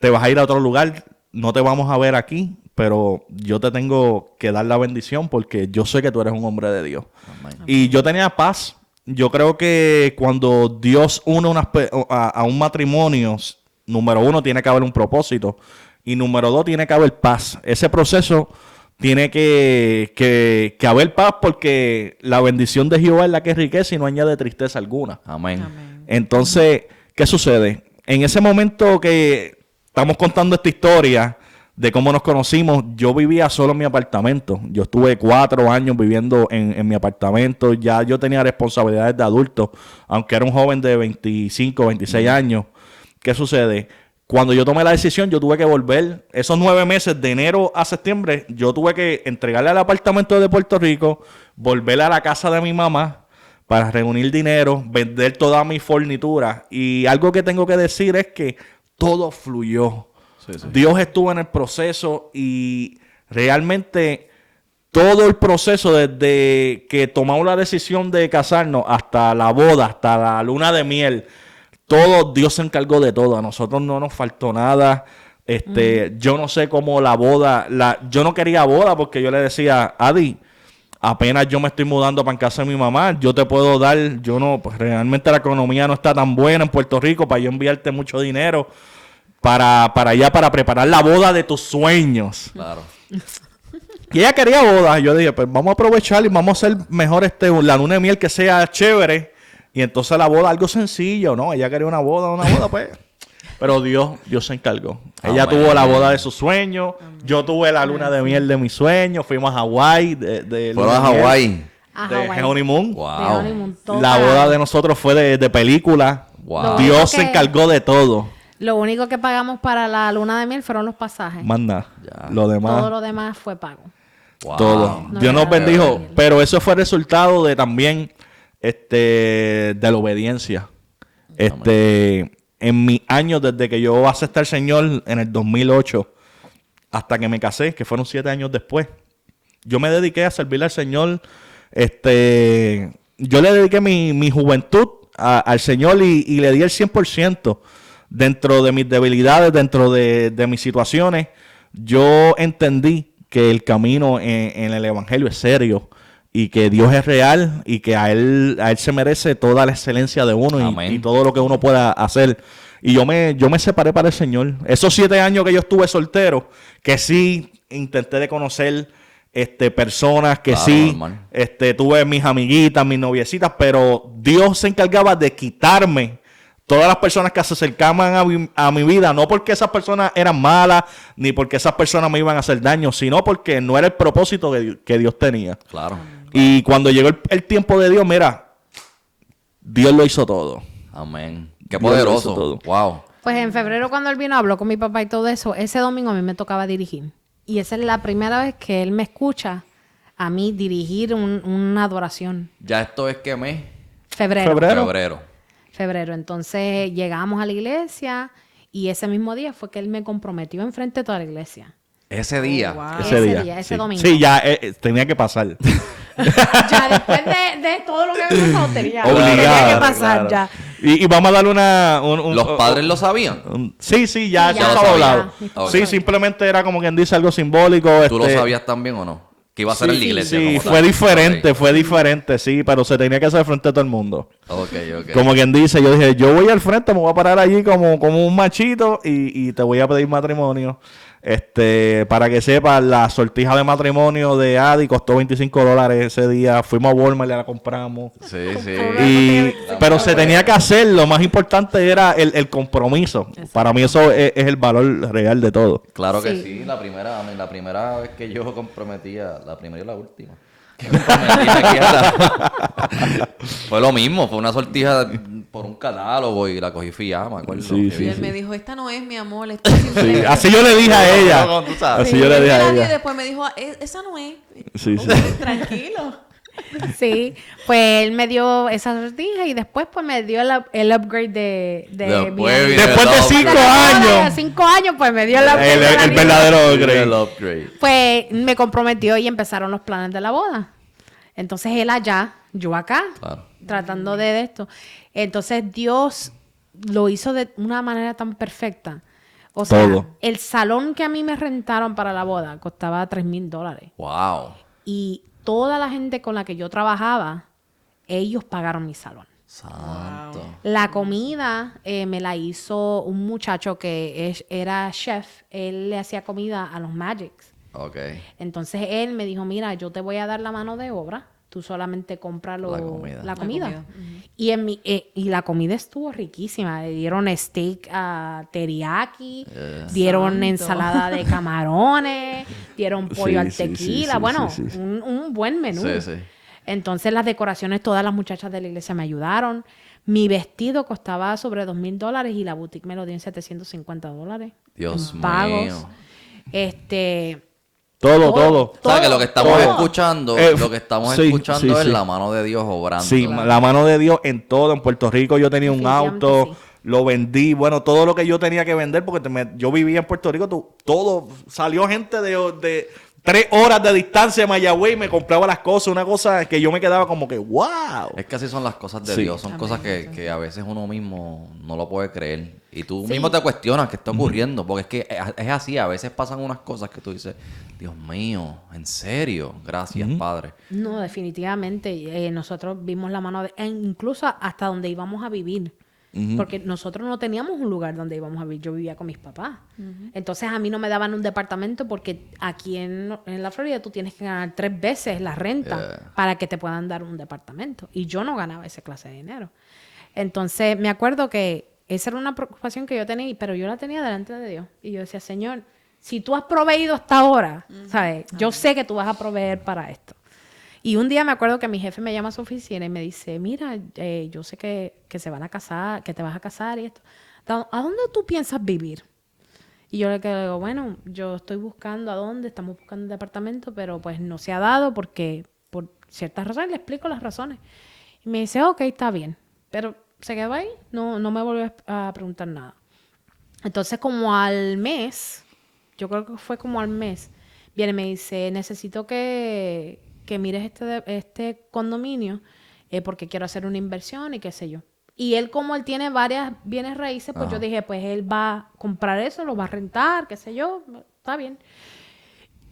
a ir a otro lugar. No te vamos a ver aquí, pero yo te tengo que dar la bendición porque yo sé que tú eres un hombre de Dios. Amén. Y yo tenía paz. Yo creo que cuando Dios une a un matrimonio, número 1, tiene que haber un propósito. Y número 2, tiene que haber paz. Ese proceso tiene que haber paz porque la bendición de Jehová es la que enriquece y no añade tristeza alguna. Amén. Amén. Entonces, ¿qué sucede? En ese momento que estamos contando esta historia de cómo nos conocimos, yo vivía solo en mi apartamento. Yo estuve 4 años viviendo en mi apartamento. Ya yo tenía responsabilidades de adulto, aunque era un joven de 25, 26 años. ¿Qué sucede? Cuando yo tomé la decisión, yo tuve que volver. Esos 9 meses, de enero a septiembre, yo tuve que entregarle al apartamento de Puerto Rico, volver a la casa de mi mamá para reunir dinero, vender toda mi fornitura. Y algo que tengo que decir es que todo fluyó. Sí, sí. Dios estuvo en el proceso y realmente todo el proceso desde que tomamos la decisión de casarnos hasta la boda, hasta la luna de miel, todo, Dios se encargó de todo. A nosotros no nos faltó nada. Yo no sé cómo la boda, yo no quería boda porque yo le decía, Adi, apenas yo me estoy mudando para en casa de mi mamá, yo te puedo dar, pues realmente la economía no está tan buena en Puerto Rico para yo enviarte mucho dinero para allá, para preparar la boda de tus sueños. Claro. Y ella quería boda. Yo dije, pues vamos a aprovechar y vamos a hacer mejor la luna de miel que sea chévere. Y entonces la boda, algo sencillo, ¿no? Ella quería una boda, pues. Pero Dios se encargó. Ella Amén. tuvo la boda de sus sueños. Yo tuve la luna de miel de mis sueños. Fuimos a Hawái. Fueron a Hawái. a De Hawái. honeymoon. Wow. De honeymoon, todo La pagado. boda de nosotros fue de película. Wow. Dios se que- encargó de todo. Lo único que pagamos para la luna de miel fueron los pasajes. Más nada. Ya. Lo demás. Todo lo demás fue pago. Wow. Todo. No, Dios no, nos no, bendijo. no. Pero eso fue resultado de también de la obediencia. en mis años desde que yo acepté al Señor en el 2008 hasta que me casé, que fueron 7 años después, yo me dediqué a servirle al Señor. Yo le dediqué mi juventud al Señor y le di el 100% dentro de mis debilidades, dentro de mis situaciones. Yo entendí que el camino en el Evangelio es serio y que Dios es real y que a él se merece toda la excelencia de uno y todo lo que uno pueda hacer. Y yo me separé para el Señor. Esos 7 años que yo estuve soltero, que sí intenté de conocer personas, que claro, sí, tuve mis amiguitas, mis noviecitas, pero Dios se encargaba de quitarme todas las personas que se acercaban a mi vida, no porque esas personas eran malas, ni porque esas personas me iban a hacer daño, sino porque no era el propósito que Dios tenía. Claro. Y cuando llegó el tiempo de Dios, mira, Dios lo hizo todo. Amén. Qué poderoso. Wow. Pues en febrero cuando él vino, habló con mi papá y todo eso, ese domingo a mí me tocaba dirigir. Y esa es la primera vez que él me escucha a mí dirigir una adoración. ¿Ya esto es qué mes? Febrero. Entonces llegamos a la iglesia y ese mismo día fue que él me comprometió enfrente de toda la iglesia. Ese día. Wow. Ese domingo. Sí, ya tenía que pasar. Ya después de todo lo que había pasado tenía Obligado, que pasar claro. ya. Y vamos a darle ¿Los padres lo sabían? Sí, ya ya estaba hablado. Okay. Sí, simplemente era como quien dice algo simbólico. ¿Tú lo sabías también o no? Que iba a ser en la iglesia. Sí, como fue diferente, sí, pero se tenía que hacer frente a todo el mundo. Ok. Como quien dice, yo dije, yo voy al frente, me voy a parar allí como un machito y te voy a pedir matrimonio. Para que sepas, la sortija de matrimonio de Adi costó $25 ese día. Fuimos a Walmart y la compramos. Sí. Pero se tenía que hacer. Lo más importante era el compromiso. Exacto. Para mí eso es el valor real de todo. Claro que sí. La primera vez que yo comprometía, la primera y la última. Fue lo mismo, fue una sortija por un catálogo y la cogí fiada, me acuerdo. Y él me dijo, esta no es mi amor, esta es sí, así yo le dije a ella. Así yo le dije a ella. Y después me dijo, esa no es. Sí. Tranquilo. Sí, pues él me dio esa sortija y después pues me dio el upgrade de después de 5 años. De 5 años pues me dio el upgrade. El verdadero upgrade. Pues me comprometió y empezaron los planes de la boda. Entonces él allá, yo acá, claro, tratando de esto. Entonces Dios lo hizo de una manera tan perfecta. O sea, el salón que a mí me rentaron para la boda costaba $3,000. Wow. Y toda la gente con la que yo trabajaba, ellos pagaron mi salón. Santo. Wow. La comida me la hizo un muchacho que era chef. Él le hacía comida a los Magics. Okay. Entonces él me dijo, mira, yo te voy a dar la mano de obra. Tú solamente compras la comida. Uh-huh. Y la comida estuvo riquísima. Le dieron steak teriyaki, dieron ensalada de camarones, dieron pollo al tequila. Un buen menú. Sí. Entonces las decoraciones, todas las muchachas de la iglesia me ayudaron. Mi vestido costaba sobre $2,000 y la boutique me lo dio en $750. Dios mío. Pagos. Todo. O sea, que lo que estamos escuchando, es la mano de Dios obrando. Sí, la mano de Dios en todo. En Puerto Rico yo tenía un auto, lo vendí. Bueno, todo lo que yo tenía que vender, porque yo vivía en Puerto Rico, todo salió gente de 3 horas de distancia de Mayagüey y me compraba las cosas. Una cosa que yo me quedaba como que, wow. Es que así son las cosas de Dios. Son cosas que a veces uno mismo no lo puede creer. Y tú mismo te cuestionas qué está ocurriendo. Porque es que es así. A veces pasan unas cosas que tú dices, Dios mío, ¿en serio? Gracias, Padre. No, definitivamente. Nosotros vimos la mano incluso hasta donde íbamos a vivir. Porque nosotros no teníamos un lugar donde íbamos a vivir. Yo vivía con mis papás. Entonces a mí no me daban un departamento porque aquí en la Florida tú tienes que ganar 3 veces la renta para que te puedan dar un departamento. Y yo no ganaba esa clase de dinero. Entonces me acuerdo que esa era una preocupación que yo tenía, pero yo la tenía delante de Dios. Y yo decía, Señor, si tú has proveído hasta ahora, ¿sabes? Yo sé que tú vas a proveer para esto. Y un día me acuerdo que mi jefe me llama a su oficina y me dice, mira, yo sé que se van a casar, que te vas a casar y esto. ¿A dónde tú piensas vivir? Y yo le digo, bueno, yo estoy buscando a dónde, estamos buscando un departamento, pero pues no se ha dado porque por ciertas razones, le explico las razones. Y me dice, ok, está bien, pero se quedó ahí, no me volvió a preguntar nada. Entonces, como al mes, yo creo que fue como al mes, viene y me dice, necesito que mires este condominio porque quiero hacer una inversión y qué sé yo. Y él, como él tiene varias bienes raíces, pues yo dije, pues él va a comprar eso, lo va a rentar, qué sé yo, está bien.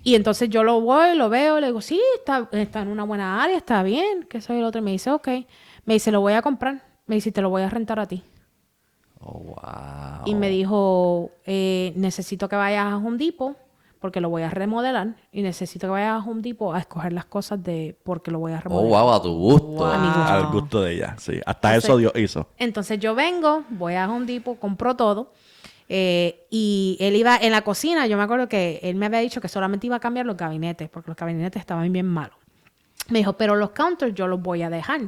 Y entonces yo lo voy, lo veo, le digo, sí, está en una buena área, está bien, qué sé yo, el otro. Y me dice, ok. Me dice, lo voy a comprar. Me dice, te lo voy a rentar a ti. Oh, wow. Y me dijo, necesito que vayas a Home Depot porque lo voy a remodelar. Y necesito que vayas a Home Depot a escoger las cosas porque lo voy a Oh, remodelar. wow, a tu gusto. Wow. A mi gusto. Al gusto de ella, sí. Hasta Entonces- eso Dios hizo. Entonces yo vengo, voy a Home Depot, compro todo. Y él iba en la cocina. Yo me acuerdo que él me había dicho que solamente iba a cambiar los gabinetes porque los gabinetes estaban bien malos. Me dijo, pero los counters yo los voy a dejar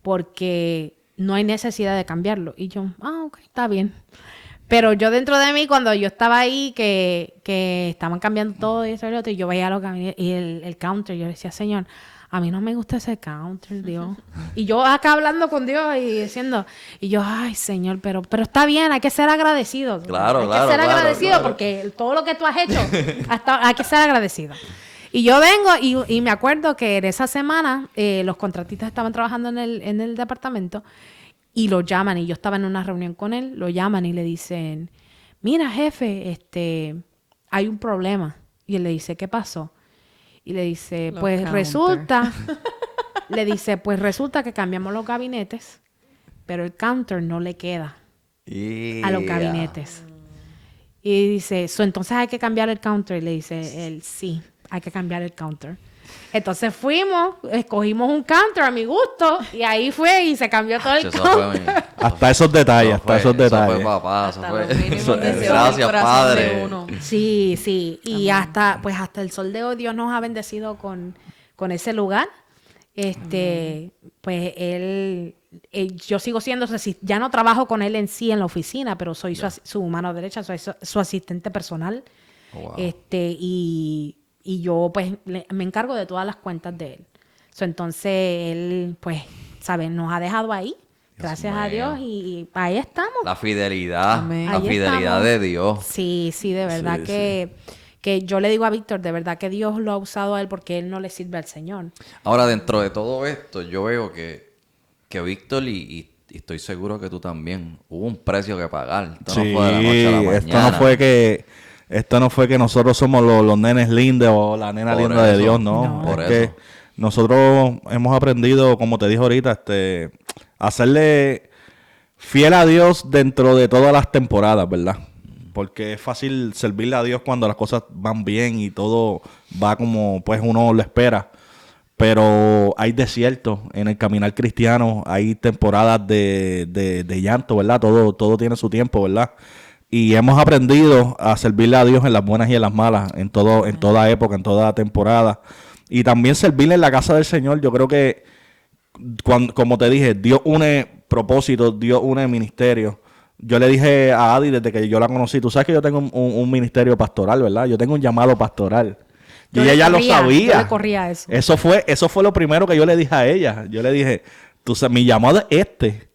porque no hay necesidad de cambiarlo. Y yo, ok, está bien. Pero yo dentro de mí, cuando yo estaba ahí, que estaban cambiando todo y eso y lo otro, y yo veía los gabinetes y el counter, yo decía, Señor, a mí no me gusta ese counter, Dios. Y yo acá hablando con Dios y diciendo, y yo, ay, Señor, pero está bien, hay que ser agradecido. Claro, hay claro, que ser claro, agradecido claro. porque todo lo que tú has hecho, hay que ser agradecido. Y yo vengo y me acuerdo que en esa semana los contratistas estaban trabajando en el departamento y lo llaman, y yo estaba en una reunión con él, lo llaman y le dicen, mira, jefe, hay un problema. Y él le dice, ¿qué pasó? Y le dice, Los pues counter. resulta que cambiamos los gabinetes, pero el counter no le queda a los gabinetes. Y dice, entonces hay que cambiar el counter. Y le dice él, sí, hay que cambiar el counter. Entonces fuimos, escogimos un counter a mi gusto y ahí fue y se cambió todo el Eso counter. fue Hasta esos detalles, Eso fue, esos detalles. Eso fue, papá. Eso Hasta fue. los mínimos deseos del Gracias, corazón Padre. de uno. Sí, sí. Y hasta el sol de hoy Dios nos ha bendecido con ese lugar. Pues yo sigo siendo ya no trabajo con él en sí en la oficina, pero soy su mano derecha, soy su asistente personal. Wow. Y yo pues me encargo de todas las cuentas de él. Entonces él pues, ¿sabes? Nos ha dejado ahí, gracias a mío. Dios, y ahí estamos. La fidelidad. Amén. La Ahí fidelidad estamos. de Dios. Sí, de verdad Sí, que yo le digo a Víctor, de verdad que Dios lo ha usado a él porque él no le sirve al Señor. Ahora, dentro de todo esto, yo veo que Víctor y estoy seguro que tú también, hubo un precio que pagar. Esto no fue de la noche a la mañana. Esto no fue que nosotros somos los nenes lindos o la nena Por linda de eso. Dios, no. No. Por Es que eso. nosotros hemos aprendido, como te dije ahorita, a serle fiel a Dios dentro de todas las temporadas, ¿verdad? Porque es fácil servirle a Dios cuando las cosas van bien y todo va como pues uno lo espera. Pero hay desiertos en el caminar cristiano, hay temporadas de llanto, ¿verdad? Todo tiene su tiempo, ¿verdad? Y hemos aprendido a servirle a Dios en las buenas y en las malas, en toda época, en toda temporada. Y también servirle en la casa del Señor. Yo creo que, como te dije, Dios une propósitos, Dios une ministerio. Yo le dije a Adi desde que yo la conocí, tú sabes que yo tengo un ministerio pastoral, ¿verdad? Yo tengo un llamado pastoral. Y ella lo sabía. Yo le corría eso. Eso fue lo primero que yo le dije a ella. Yo le dije, mi llamado es este.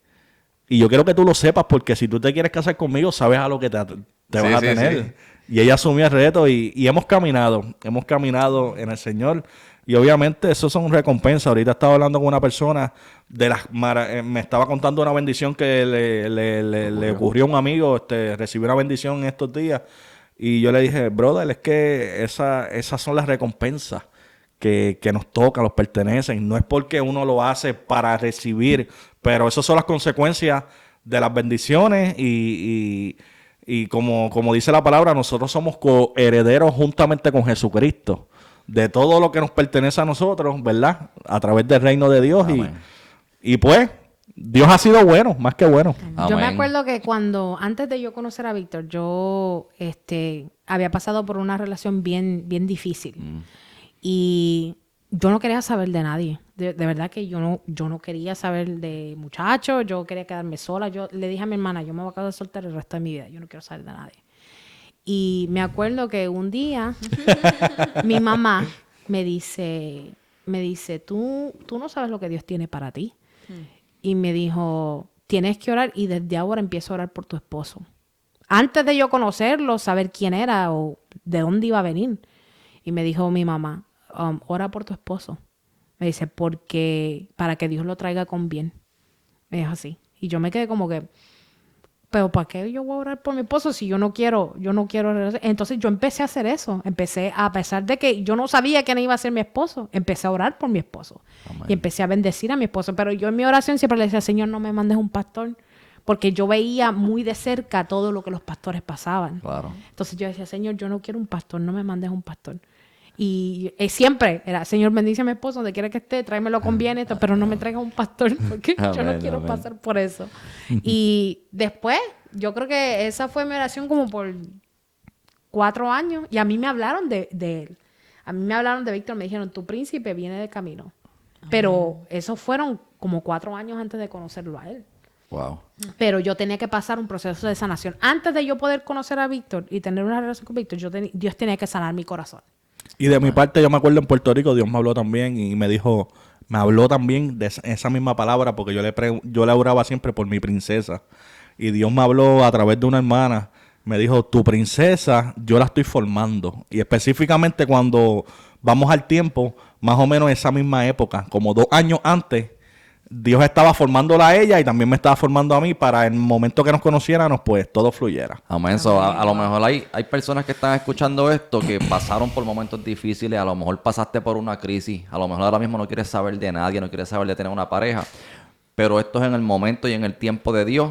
Y yo quiero que tú lo sepas porque si tú te quieres casar conmigo, sabes a lo que te vas a tener. Sí. Y ella asumió el reto y hemos caminado en el Señor. Y obviamente eso son recompensas. Ahorita estaba hablando con una persona me estaba contando una bendición que le ocurrió a un amigo, recibió una bendición en estos días. Y yo le dije, brother, es que esas son las recompensas que nos tocan, nos pertenecen. No es porque uno lo hace para recibir, pero esas son las consecuencias de las bendiciones y como dice la palabra, nosotros somos coherederos juntamente con Jesucristo de todo lo que nos pertenece a nosotros, ¿verdad? A través del reino de Dios. Y pues, Dios ha sido bueno, más que bueno. Yo me Amén. acuerdo que antes de yo conocer a Víctor, yo había pasado por una relación bien, bien difícil. Y yo no quería saber de nadie. De verdad que yo no quería saber de muchachos, yo quería quedarme sola. Yo le dije a mi hermana, yo me voy a quedar soltera el resto de mi vida, yo no quiero saber de nadie. Y me acuerdo que un día mi mamá me dice, tú no sabes lo que Dios tiene para ti. Y me dijo, tienes que orar y desde ahora empieza a orar por tu esposo. Antes de yo conocerlo, saber quién era o de dónde iba a venir. Y me dijo mi mamá, ora por tu esposo. Me dice, porque para que Dios lo traiga con bien. Me dijo así. Y yo me quedé como que, pero ¿para qué yo voy a orar por mi esposo si yo no quiero? Entonces yo empecé a hacer eso. Empecé, a pesar de que yo no sabía quién iba a ser mi esposo, empecé a orar por mi esposo. Amén. Y empecé a bendecir a mi esposo. Pero yo en mi oración siempre le decía, Señor, no me mandes un pastor. Porque yo veía muy de cerca todo lo que los pastores pasaban. Claro. Entonces yo decía, Señor, yo no quiero un pastor, no me mandes un pastor. Y siempre era, Señor, bendice a mi esposo, donde quiera que esté, tráemelo con bien, pero no me traigas un pastor, porque yo no quiero pasar por eso. Y después, yo creo que esa fue mi oración como por 4 años, y a mí me hablaron de él. A mí me hablaron de Víctor, me dijeron, tu príncipe viene de camino. Pero esos fueron como 4 años antes de conocerlo a él. Wow. Pero yo tenía que pasar un proceso de sanación. Antes de yo poder conocer a Víctor y tener una relación con Víctor, Dios tenía que sanar mi corazón. Y de mi parte, yo me acuerdo en Puerto Rico, Dios me habló también y me dijo, me habló también de esa misma palabra, porque yo le oraba siempre por mi princesa. Y Dios me habló a través de una hermana, me dijo, tu princesa, yo la estoy formando. Y específicamente cuando vamos al tiempo, más o menos esa misma época, como 2 años antes, Dios estaba formándola a ella y también me estaba formando a mí para en el momento que nos conociéramos, pues todo fluyera. Amén. So, a lo mejor hay personas que están escuchando esto que pasaron por momentos difíciles, a lo mejor pasaste por una crisis, a lo mejor ahora mismo no quieres saber de nadie, no quieres saber de tener una pareja, pero esto es en el momento y en el tiempo de Dios.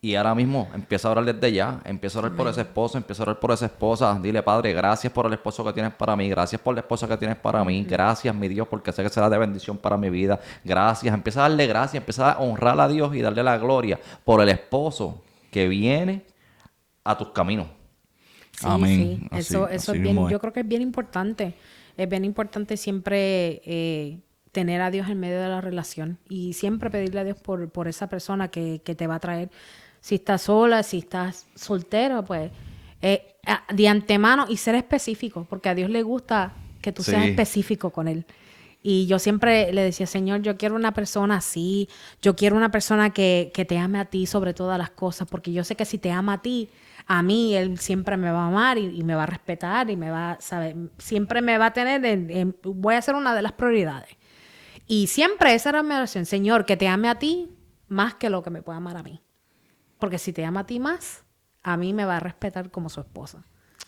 Y ahora mismo empieza a orar desde ya, empieza a orar por ese esposo, empieza a orar por esa esposa. Dile, Padre, gracias por el esposo que tienes para mí, gracias por la esposa que tienes para mí, gracias, mi Dios, porque sé que será de bendición para mi vida. Gracias, empieza a darle gracias, empieza a honrar a Dios y darle la gloria por el esposo que viene a tus caminos. Sí, amén. Sí. Eso es bien, yo creo que es bien importante. Es bien importante siempre tener a Dios en medio de la relación y siempre pedirle a Dios por esa persona que te va a traer. Si estás sola, si estás soltero, pues de antemano y ser específico, porque a Dios le gusta que tú seas específico con Él. Y yo siempre le decía, Señor, yo quiero una persona así, yo quiero una persona que te ame a ti sobre todas las cosas, porque yo sé que si te ama a ti, a mí Él siempre me va a amar y me va a respetar y me va a, ¿sabes? Siempre me va a tener, voy a ser una de las prioridades. Y siempre esa era mi oración, Señor, que te ame a ti más que lo que me pueda amar a mí. Porque si te ama a ti más, a mí me va a respetar como su esposa.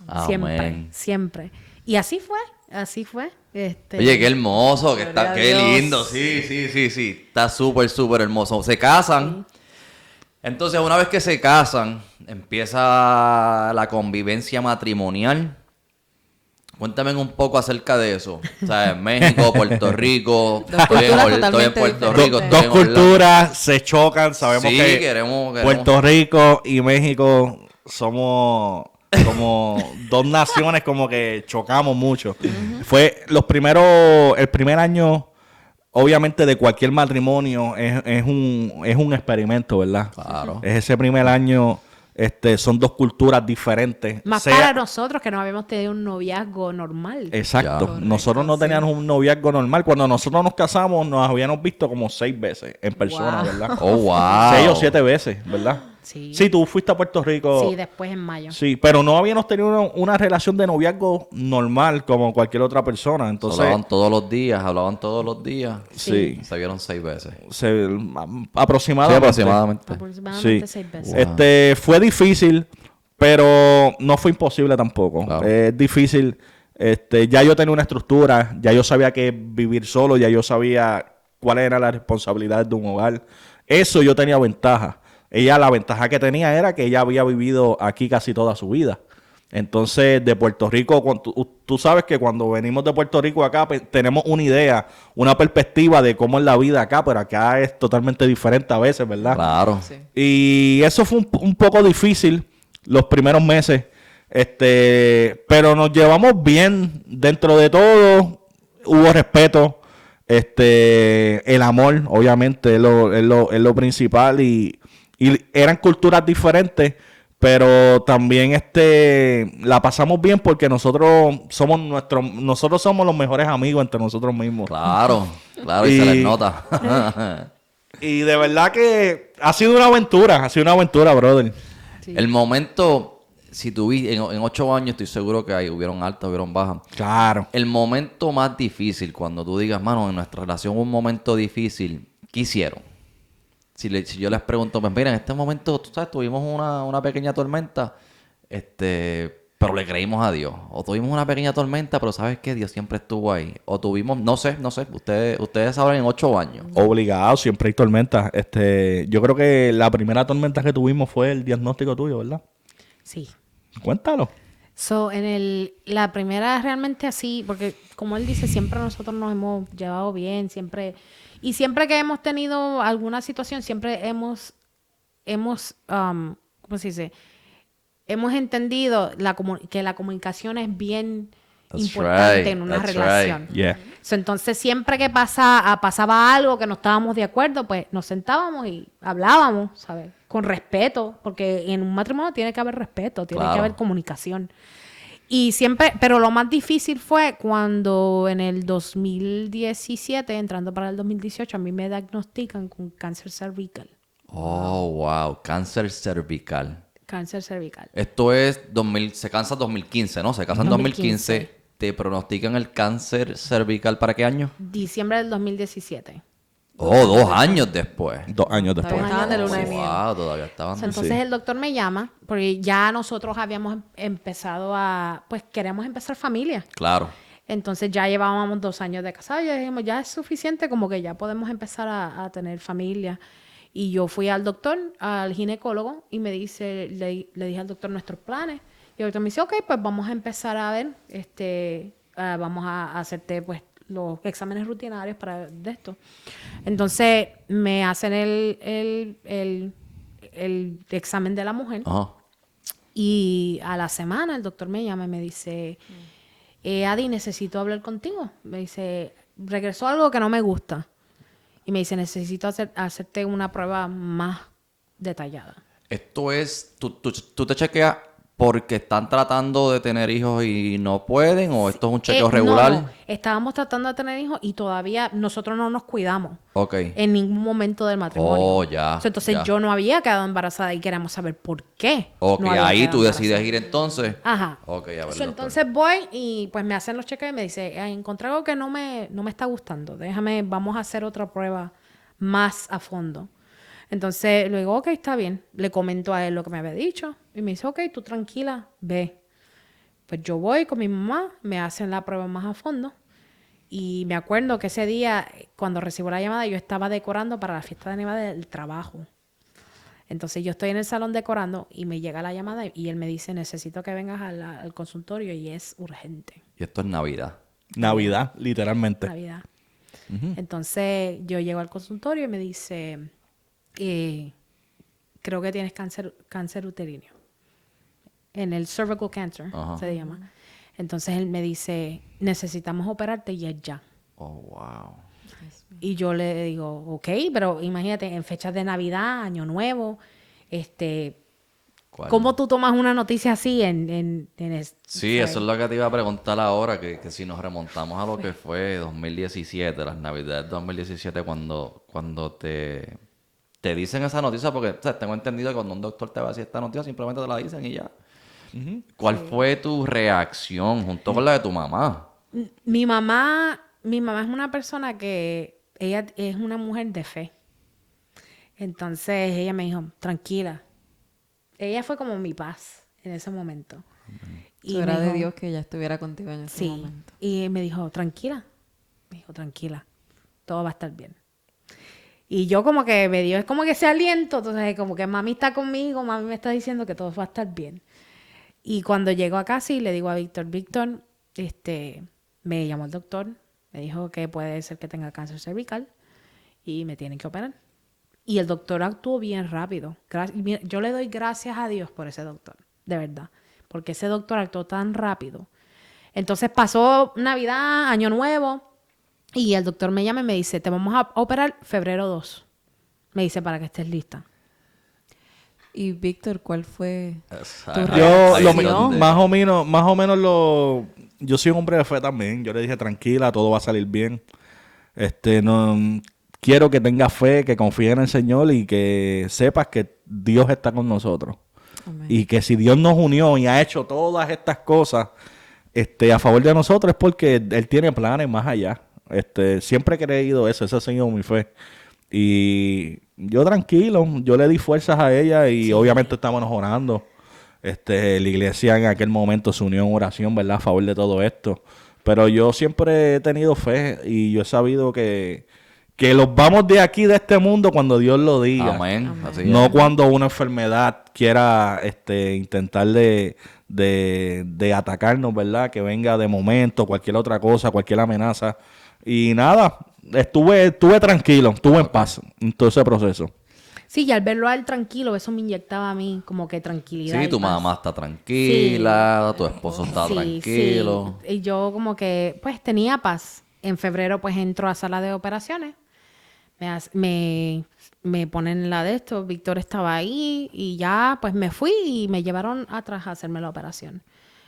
Amén. Siempre, siempre. Y así fue. Oye, qué hermoso, qué lindo. Sí. Está súper, súper hermoso. Se casan. Sí. Entonces, una vez que se casan, empieza la convivencia matrimonial. Cuéntame un poco acerca de eso. O sea, en México, Puerto Rico. Estoy en Puerto Rico. Dos culturas se chocan. Sabemos que queremos. Puerto Rico y México somos como 2 naciones como que chocamos mucho. Fue el primer año, obviamente, de cualquier matrimonio es un experimento, ¿verdad? Claro. Es ese primer año. Son 2 culturas diferentes. Más para nosotros que no habíamos tenido un noviazgo normal. Exacto. Nosotros no teníamos un noviazgo normal. Cuando nosotros nos casamos, nos habíamos visto como 6 veces en persona, ¿verdad? Oh, wow. 6 o 7 veces, ¿verdad? Sí, tú fuiste a Puerto Rico. Sí, después en mayo. Sí, pero no habíamos tenido una relación de noviazgo normal como cualquier otra persona. Entonces, hablaban todos los días. Sí. Se vieron 6 veces. Aproximadamente. Sí, aproximadamente. Aproximadamente 6 veces. Wow. Fue difícil, pero no fue imposible tampoco. Claro. Es difícil. Ya yo tenía una estructura, ya yo sabía que vivir solo, ya yo sabía cuáles eran las responsabilidades de un hogar. Eso yo tenía ventaja. La ventaja que tenía era que ella había vivido aquí casi toda su vida. Entonces, de Puerto Rico, tú sabes que cuando venimos de Puerto Rico acá, tenemos una idea, una perspectiva de cómo es la vida acá, pero acá es totalmente diferente a veces, ¿verdad? Claro. Sí. Y eso fue un poco difícil los primeros meses, pero nos llevamos bien dentro de todo. Hubo respeto, el amor, obviamente, es lo principal y eran culturas diferentes, pero también la pasamos bien porque nosotros somos los mejores amigos entre nosotros mismos. Claro, y se les nota. Y de verdad que ha sido una aventura, brother. Sí. El momento, si tuviste, en 8 años estoy seguro que hubieron altas, hubieron bajas. Claro. El momento más difícil, cuando tú digas, mano, en nuestra relación hubo un momento difícil, ¿qué hicieron? Si yo les pregunto, pues mira, en este momento, tú sabes, tuvimos una pequeña tormenta, pero le creímos a Dios. O tuvimos una pequeña tormenta, pero ¿sabes qué? Dios siempre estuvo ahí. O tuvimos, no sé, ustedes sabrán en 8 años. Obligado, siempre hay tormentas. Yo creo que la primera tormenta que tuvimos fue el diagnóstico tuyo, ¿verdad? Sí. Cuéntalo. So, la primera realmente así, porque como él dice, siempre nosotros nos hemos llevado bien, siempre que hemos tenido alguna situación, siempre hemos ¿cómo se dice? Hemos entendido que la comunicación es bien That's importante right, en una that's relación. right. Yeah. So, entonces, siempre que pasaba algo que no estábamos de acuerdo, pues nos sentábamos y hablábamos, ¿sabes? Con respeto, porque en un matrimonio tiene que haber respeto, tiene Claro. que haber comunicación. Y siempre, pero lo más difícil fue cuando en el 2017, entrando para el 2018, a mí me diagnostican con cáncer cervical. Oh, wow. Cáncer cervical. Cáncer cervical. Esto es se cansa 2015, ¿no? Se casa en 2015. 2015. ¿Te pronostican el cáncer cervical para qué año? Diciembre del 2017. Oh, 2 años después. 2 años después. Todavía estaban de luna de miel. Wow, todavía estaban. O sea, entonces el doctor me llama, porque ya nosotros habíamos empezado pues queremos empezar familia. Claro. Entonces ya llevábamos 2 años de casados y ya dijimos, ya es suficiente, como que ya podemos empezar a tener familia. Y yo fui al doctor, al ginecólogo, y me dice, le dije al doctor nuestros planes. Y el doctor me dice, ok, pues vamos a empezar a ver, vamos a hacerte pues los exámenes rutinarios de esto. Entonces me hacen el examen de la mujer. Ajá. Y a la semana el doctor me llama y me dice, Adi, necesito hablar contigo. Me dice, regresó algo que no me gusta. Y me dice, necesito hacerte una prueba más detallada. Esto es, tú te chequeas porque están tratando de tener hijos y no pueden, o esto es un chequeo regular. No. Estábamos tratando de tener hijos y todavía nosotros no nos cuidamos Ok. en ningún momento del matrimonio. Oh, ya. O sea, entonces ya. yo no había quedado embarazada y queríamos saber por qué. Ok, no había ahí quedado tú decides embarazada. ir entonces. Ajá. Ok, a ver. So, entonces voy y pues me hacen los chequeos y me dice, encontré algo que no me está gustando. Vamos a hacer otra prueba más a fondo. Entonces le digo, ok, está bien. Le comento a él lo que me había dicho. Y me dice, ok, tú tranquila, ve. Pues yo voy con mi mamá, me hacen la prueba más a fondo. Y me acuerdo que ese día, cuando recibo la llamada, yo estaba decorando para la fiesta de Navidad del trabajo. Entonces yo estoy en el salón decorando y me llega la llamada y él me dice, necesito que vengas al consultorio y es urgente. Y esto es Navidad. Navidad, literalmente. Navidad. Entonces yo llego al consultorio y me dice, creo que tienes cáncer uterino. En el cervical cancer Ajá. se llama. Entonces él me dice, necesitamos operarte y es ya. Oh, wow. Y yo le digo, ok, pero imagínate, en fechas de Navidad, Año Nuevo, ¿Cuál? ¿cómo tú tomas una noticia así Sí, eso es lo que te iba a preguntar ahora, que si nos remontamos a lo que fue 2017, las Navidades de 2017, cuando te dicen esa noticia, porque o sea, tengo entendido que cuando un doctor te va a decir esta noticia, simplemente te la dicen y ya. ¿Cuál fue tu reacción junto con la de tu mamá? Mi mamá es una persona que ella es una mujer de fe. Entonces ella me dijo, tranquila. Ella fue como mi paz en ese momento. Y me era de dijo, Dios que ella estuviera contigo en ese sí. momento. Y me dijo, tranquila. Me dijo, tranquila. Todo va a estar bien. Y yo como que me dio, es como que ese aliento. Entonces como que mami está conmigo, mami me está diciendo que todo va a estar bien. Y cuando llego a casa y le digo a Víctor, me llamó el doctor, me dijo que puede ser que tenga cáncer cervical y me tienen que operar. Y el doctor actuó bien rápido. Yo le doy gracias a Dios por ese doctor, de verdad. Porque ese doctor actuó tan rápido. Entonces pasó Navidad, Año Nuevo, y el doctor me llama y me dice, te vamos a operar febrero 2. Me dice, para que estés lista. Y Víctor, ¿cuál fue tu Yo, reacción? más o menos yo soy un hombre de fe también. Yo le dije, tranquila, todo va a salir bien. No, quiero que tengas fe, que confíes en el Señor y que sepas que Dios está con nosotros. Amén. Y que si Dios nos unió y ha hecho todas estas cosas a favor de nosotros es porque Él tiene planes más allá. Siempre he creído eso, esa ha sido mi fe. Y yo tranquilo, yo le di fuerzas a ella y obviamente estábamos orando. La iglesia en aquel momento se unió en oración, ¿verdad? A favor de todo esto. Pero yo siempre he tenido fe y yo he sabido que los vamos de aquí, de este mundo, cuando Dios lo diga. Amén. Así No es. cuando una enfermedad quiera intentar de atacarnos, ¿verdad? Que venga de momento, cualquier otra cosa, cualquier amenaza. Y nada, estuve tranquilo, estuve en paz en todo ese proceso. Sí, y al verlo a él tranquilo, eso me inyectaba a mí como que tranquilidad. Sí, y tu paz. mamá está tranquila, tu esposo está Sí, tranquilo. sí. Y yo como que, pues, tenía paz. En febrero, pues, entro a sala de operaciones. Me ponen la de esto. Víctor estaba ahí y ya, pues, me fui y me llevaron atrás a hacerme la operación.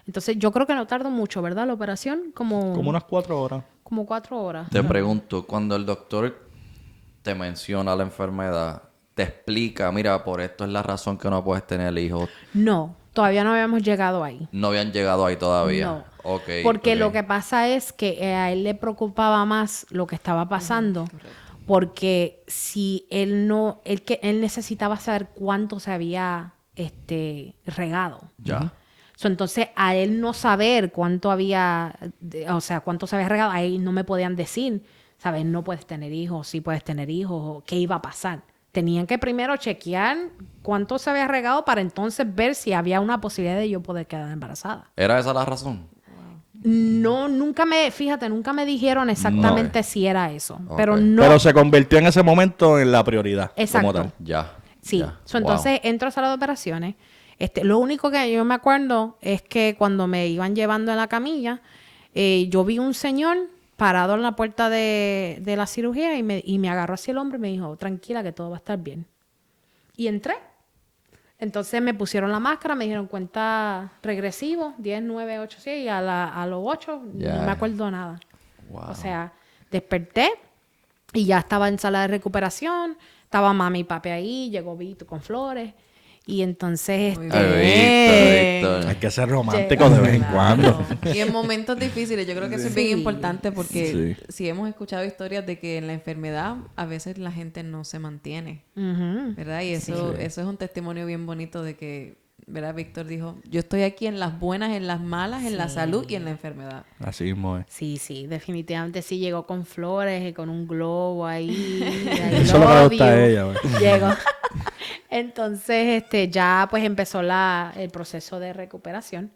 Entonces, yo creo que no tardó mucho, ¿verdad? La operación, como unas 4 horas. como 4 horas. Te pregunto, cuando el doctor te menciona la enfermedad, te explica, mira, por esto es la razón que no puedes tener hijos. No, todavía no habíamos llegado ahí. No habían llegado ahí todavía. No. Ok, Porque ok. lo que pasa es que a él le preocupaba más lo que estaba pasando. Porque si él no, él necesitaba saber cuánto se había regado. Ya. Entonces, a él no saber cuánto había, cuánto se había regado, a él no me podían decir, ¿sabes? No puedes tener hijos, sí puedes tener hijos, o qué iba a pasar. Tenían que primero chequear cuánto se había regado para entonces ver si había una posibilidad de yo poder quedar embarazada. ¿Era esa la razón? No, nunca me dijeron exactamente si era eso. Ok. Pero no. Pero se convirtió en ese momento en la prioridad. Exacto. Como tal. Ya. Sí. ya. Entonces entro a sala de operaciones. Lo único que yo me acuerdo es que cuando me iban llevando en la camilla, yo vi un señor parado en la puerta de la cirugía y me agarró hacia el hombro y me dijo, tranquila que todo va a estar bien. Y entré. Entonces me pusieron la máscara, me dijeron cuenta regresivo, 10, 9, 8, 6, y a los 8 Ya. no me acuerdo nada. Wow. O sea, desperté y ya estaba en sala de recuperación, estaba mami y papi ahí, llegó Vito con flores. Y entonces, Muy Ay, bien. Víctor. Hay que ser romántico de vez en cuando. Y en momentos difíciles, yo creo que eso es bien Sí. importante porque Sí. si hemos escuchado historias de que en la enfermedad a veces la gente no se mantiene, ujú, ¿verdad? Y eso es un testimonio bien bonito de que, ¿verdad? Víctor dijo, yo estoy aquí en las buenas, en las malas, en la salud y en la enfermedad. Así mismo es. sí, definitivamente sí llegó con flores y con un globo ahí. I Eso es lo que le love gusta a you. ella, güey. Llegó. Entonces, ya pues empezó el proceso de recuperación.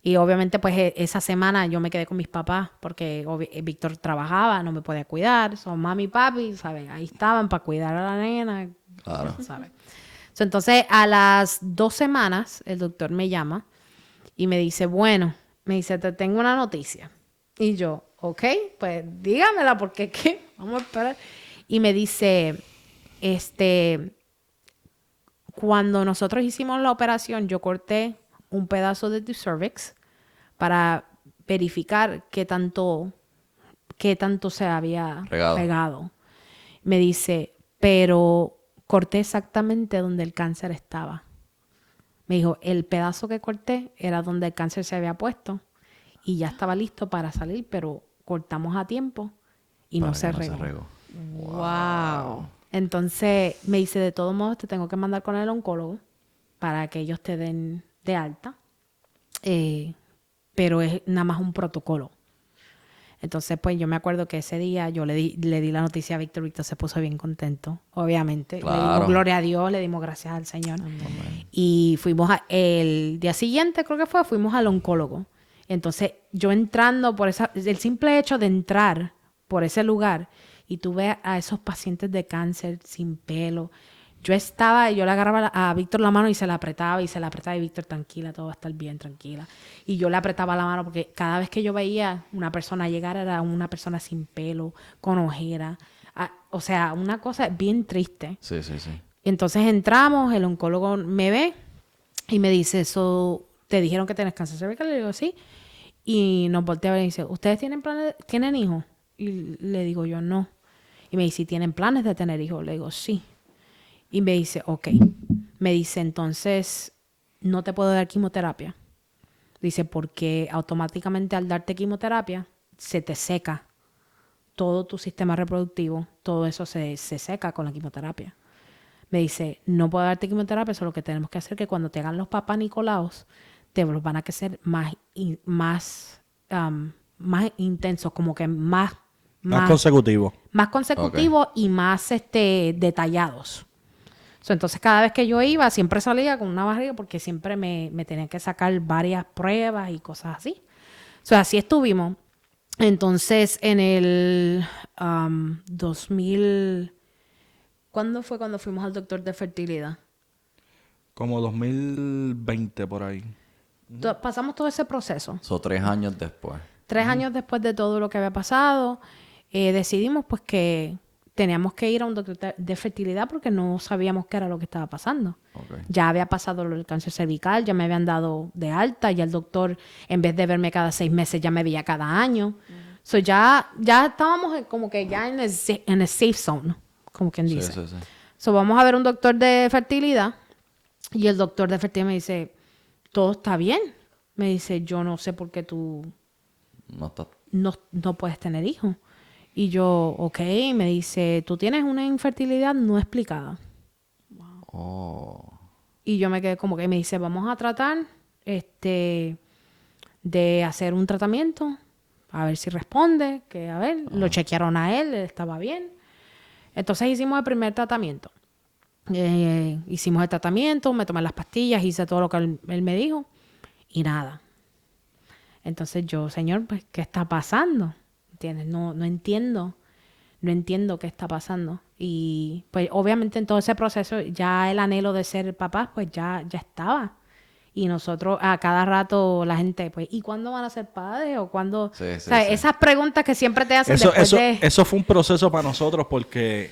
Y obviamente pues esa semana yo me quedé con mis papás porque Víctor trabajaba, no me podía cuidar. Son mami y papi, ¿sabes? Ahí estaban para cuidar a la nena. Claro. ¿Sabes? Entonces, a las 2 semanas, el doctor me llama y me dice, bueno, me dice, te tengo una noticia. Y yo, ok, pues dígamela porque qué, vamos a esperar. Y me dice, cuando nosotros hicimos la operación, yo corté un pedazo de tu cervix para verificar qué tanto se había regado. Me dice, pero corté exactamente donde el cáncer estaba. Me dijo, el pedazo que corté era donde el cáncer se había puesto y ya estaba listo para salir, pero cortamos a tiempo y Para no que se regó. Wow. Entonces me dice, de todos modos te tengo que mandar con el oncólogo para que ellos te den de alta, pero es nada más un protocolo. Entonces, pues yo me acuerdo que ese día yo le di la noticia a Víctor. Víctor se puso bien contento, obviamente. Le Claro. dimos gloria a Dios, le dimos gracias al Señor. Y fuimos el día siguiente, creo que fuimos al oncólogo. Entonces, yo entrando por el simple hecho de entrar por ese lugar y tú ves a esos pacientes de cáncer sin pelo. Yo le agarraba a Víctor la mano y se la apretaba y Víctor, tranquila, todo va a estar bien, tranquila. Y yo le apretaba la mano porque cada vez que yo veía una persona llegar era una persona sin pelo, con ojera. O sea, una cosa bien triste. Sí, sí, sí. Entonces entramos, el oncólogo me ve y me dice, ¿te dijeron que tienes cáncer cervical? Le digo, sí. Y nos voltea a ver y dice, ¿ustedes tienen hijos? Y le digo yo, no. Y me dice, ¿y tienen planes de tener hijos? Le digo, sí. Y me dice, ok. Me dice, entonces, no te puedo dar quimioterapia. Dice, porque automáticamente al darte quimioterapia, se te seca todo tu sistema reproductivo. Todo eso se seca con la quimioterapia. Me dice, no puedo darte quimioterapia, eso es lo que tenemos que hacer, que cuando te hagan los papás Nicolaos, te los van a hacer más intensos, como que más consecutivos. Más consecutivos y más detallados. Entonces, cada vez que yo iba, siempre salía con una barriga porque siempre me tenían que sacar varias pruebas y cosas así. Así estuvimos. Entonces, en el 2000... ¿Cuándo fue cuando fuimos al doctor de fertilidad? Como 2020 por ahí. Pasamos todo ese proceso. 3 años después. 3 años después de todo lo que había pasado, decidimos pues que teníamos que ir a un doctor de fertilidad porque no sabíamos qué era lo que estaba pasando. Okay. Ya había pasado el cáncer cervical, ya me habían dado de alta, ya el doctor, en vez de verme cada 6 meses, ya me veía cada año. Ya estábamos como que ya en el safe zone, como quien dice. Sí. Vamos a ver un doctor de fertilidad y el doctor de fertilidad me dice, todo está bien. Me dice, yo no sé por qué tú no puedes tener hijos. Y yo, ok, me dice, tú tienes una infertilidad no explicada. Wow. Oh. Y yo me quedé como que me dice, vamos a tratar de hacer un tratamiento, a ver si responde, que a ver, lo chequearon a él estaba bien. Entonces hicimos el primer tratamiento. Hicimos el tratamiento, me tomé las pastillas, hice todo lo que él me dijo y nada. Entonces yo, señor, pues, ¿qué está pasando? ¿Entiendes? No entiendo qué está pasando. Y pues obviamente en todo ese proceso ya el anhelo de ser papás pues ya estaba. Y nosotros a cada rato la gente pues ¿y cuándo van a ser padres? O cuándo... Sí, o sea, esas preguntas que siempre te hacen eso fue un proceso para nosotros porque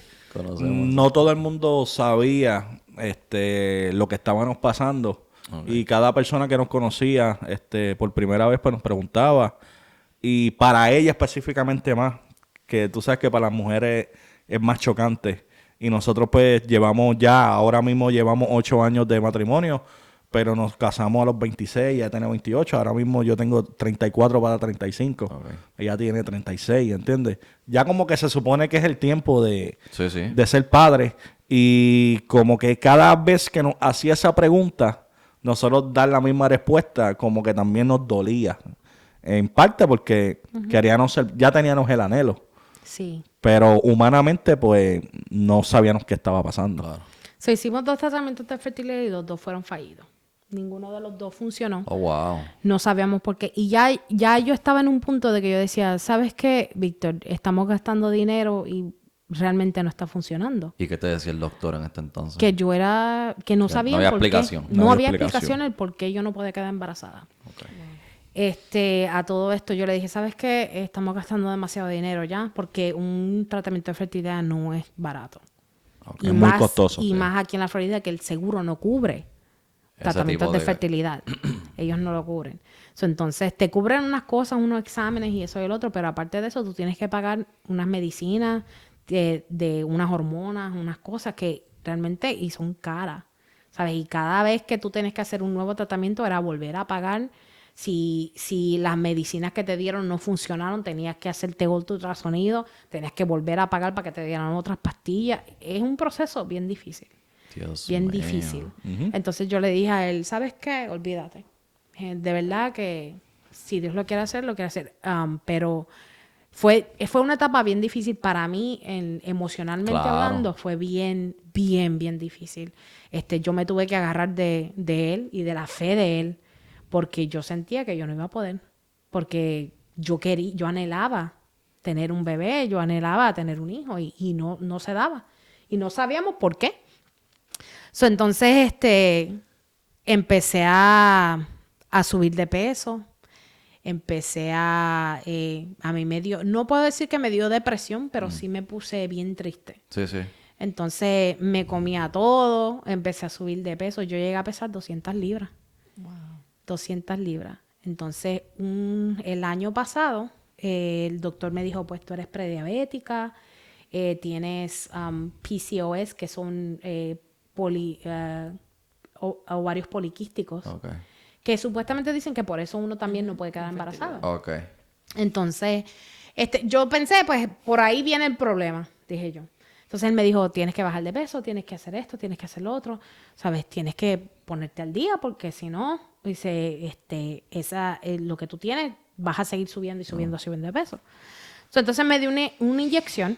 no todo el mundo sabía lo que estábamos pasando. Okay. Y cada persona que nos conocía por primera vez pues nos preguntaba. Y para ella específicamente más, que tú sabes que para las mujeres es más chocante. Y nosotros pues ahora mismo llevamos 8 años de matrimonio, pero nos casamos a los 26, ella tiene 28, ahora mismo yo tengo 34 para 35. Okay. Ella tiene 36, ¿entiendes? Ya como que se supone que es el tiempo de ser padre. Y como que cada vez que nos hacía esa pregunta, nosotros dar la misma respuesta, como que también nos dolía. En parte porque queríamos ya teníamos el anhelo. Sí. Pero humanamente, pues, no sabíamos qué estaba pasando. Claro. Hicimos 2 tratamientos de fertilidad y los 2 fueron fallidos. Ninguno de los 2 funcionó. Oh, wow. No sabíamos por qué. Y ya yo estaba en un punto de que yo decía, ¿sabes qué, Víctor? Estamos gastando dinero y realmente no está funcionando. ¿Y qué te decía el doctor en este entonces? Que no sabía no había explicación. No había explicación el por qué yo no podía quedar embarazada. Okay. A todo esto yo le dije, ¿sabes qué? Estamos gastando demasiado dinero ya porque un tratamiento de fertilidad no es barato. Okay. Es muy costoso. Y más aquí en la Florida que el seguro no cubre tratamientos de fertilidad. Ellos no lo cubren. Entonces, te cubren unas cosas, unos exámenes y eso y el otro, pero aparte de eso, tú tienes que pagar unas medicinas, de unas hormonas, unas cosas que realmente y son caras, ¿sabes? Y cada vez que tú tienes que hacer un nuevo tratamiento era volver a pagar. Si las medicinas que te dieron no funcionaron, tenías que hacerte ultrasonido, tenías que volver a pagar para que te dieran otras pastillas. Es un proceso bien difícil. Dios bien mío. difícil. Entonces yo le dije a él, ¿sabes qué? Olvídate. De verdad que si Dios lo quiere hacer, lo quiere hacer. Pero fue una etapa bien difícil para mí, emocionalmente hablando, fue bien, bien, bien difícil. Yo me tuve que agarrar de él y de la fe de él, porque yo sentía que yo no iba a poder. Porque yo anhelaba tener un bebé, yo anhelaba tener un hijo y no se daba. Y no sabíamos por qué. Entonces, empecé a subir de peso. Empecé a mí me dio, no puedo decir que me dio depresión, pero sí me puse bien triste. Sí, sí. Entonces, me comía todo, empecé a subir de peso. Yo llegué a pesar 200 libras. Wow. 200 libras. Entonces, el año pasado, el doctor me dijo, pues tú eres prediabética, tienes PCOS, que son ovarios poliquísticos, que supuestamente dicen que por eso uno también no puede quedar embarazado. Entonces, yo pensé, pues, por ahí viene el problema, dije yo. Entonces él me dijo, tienes que bajar de peso, tienes que hacer esto, tienes que hacer lo otro, ¿sabes? Tienes que ponerte al día porque si no, dice, lo que tú tienes, vas a seguir subiendo y subiendo de peso. Entonces me dio una inyección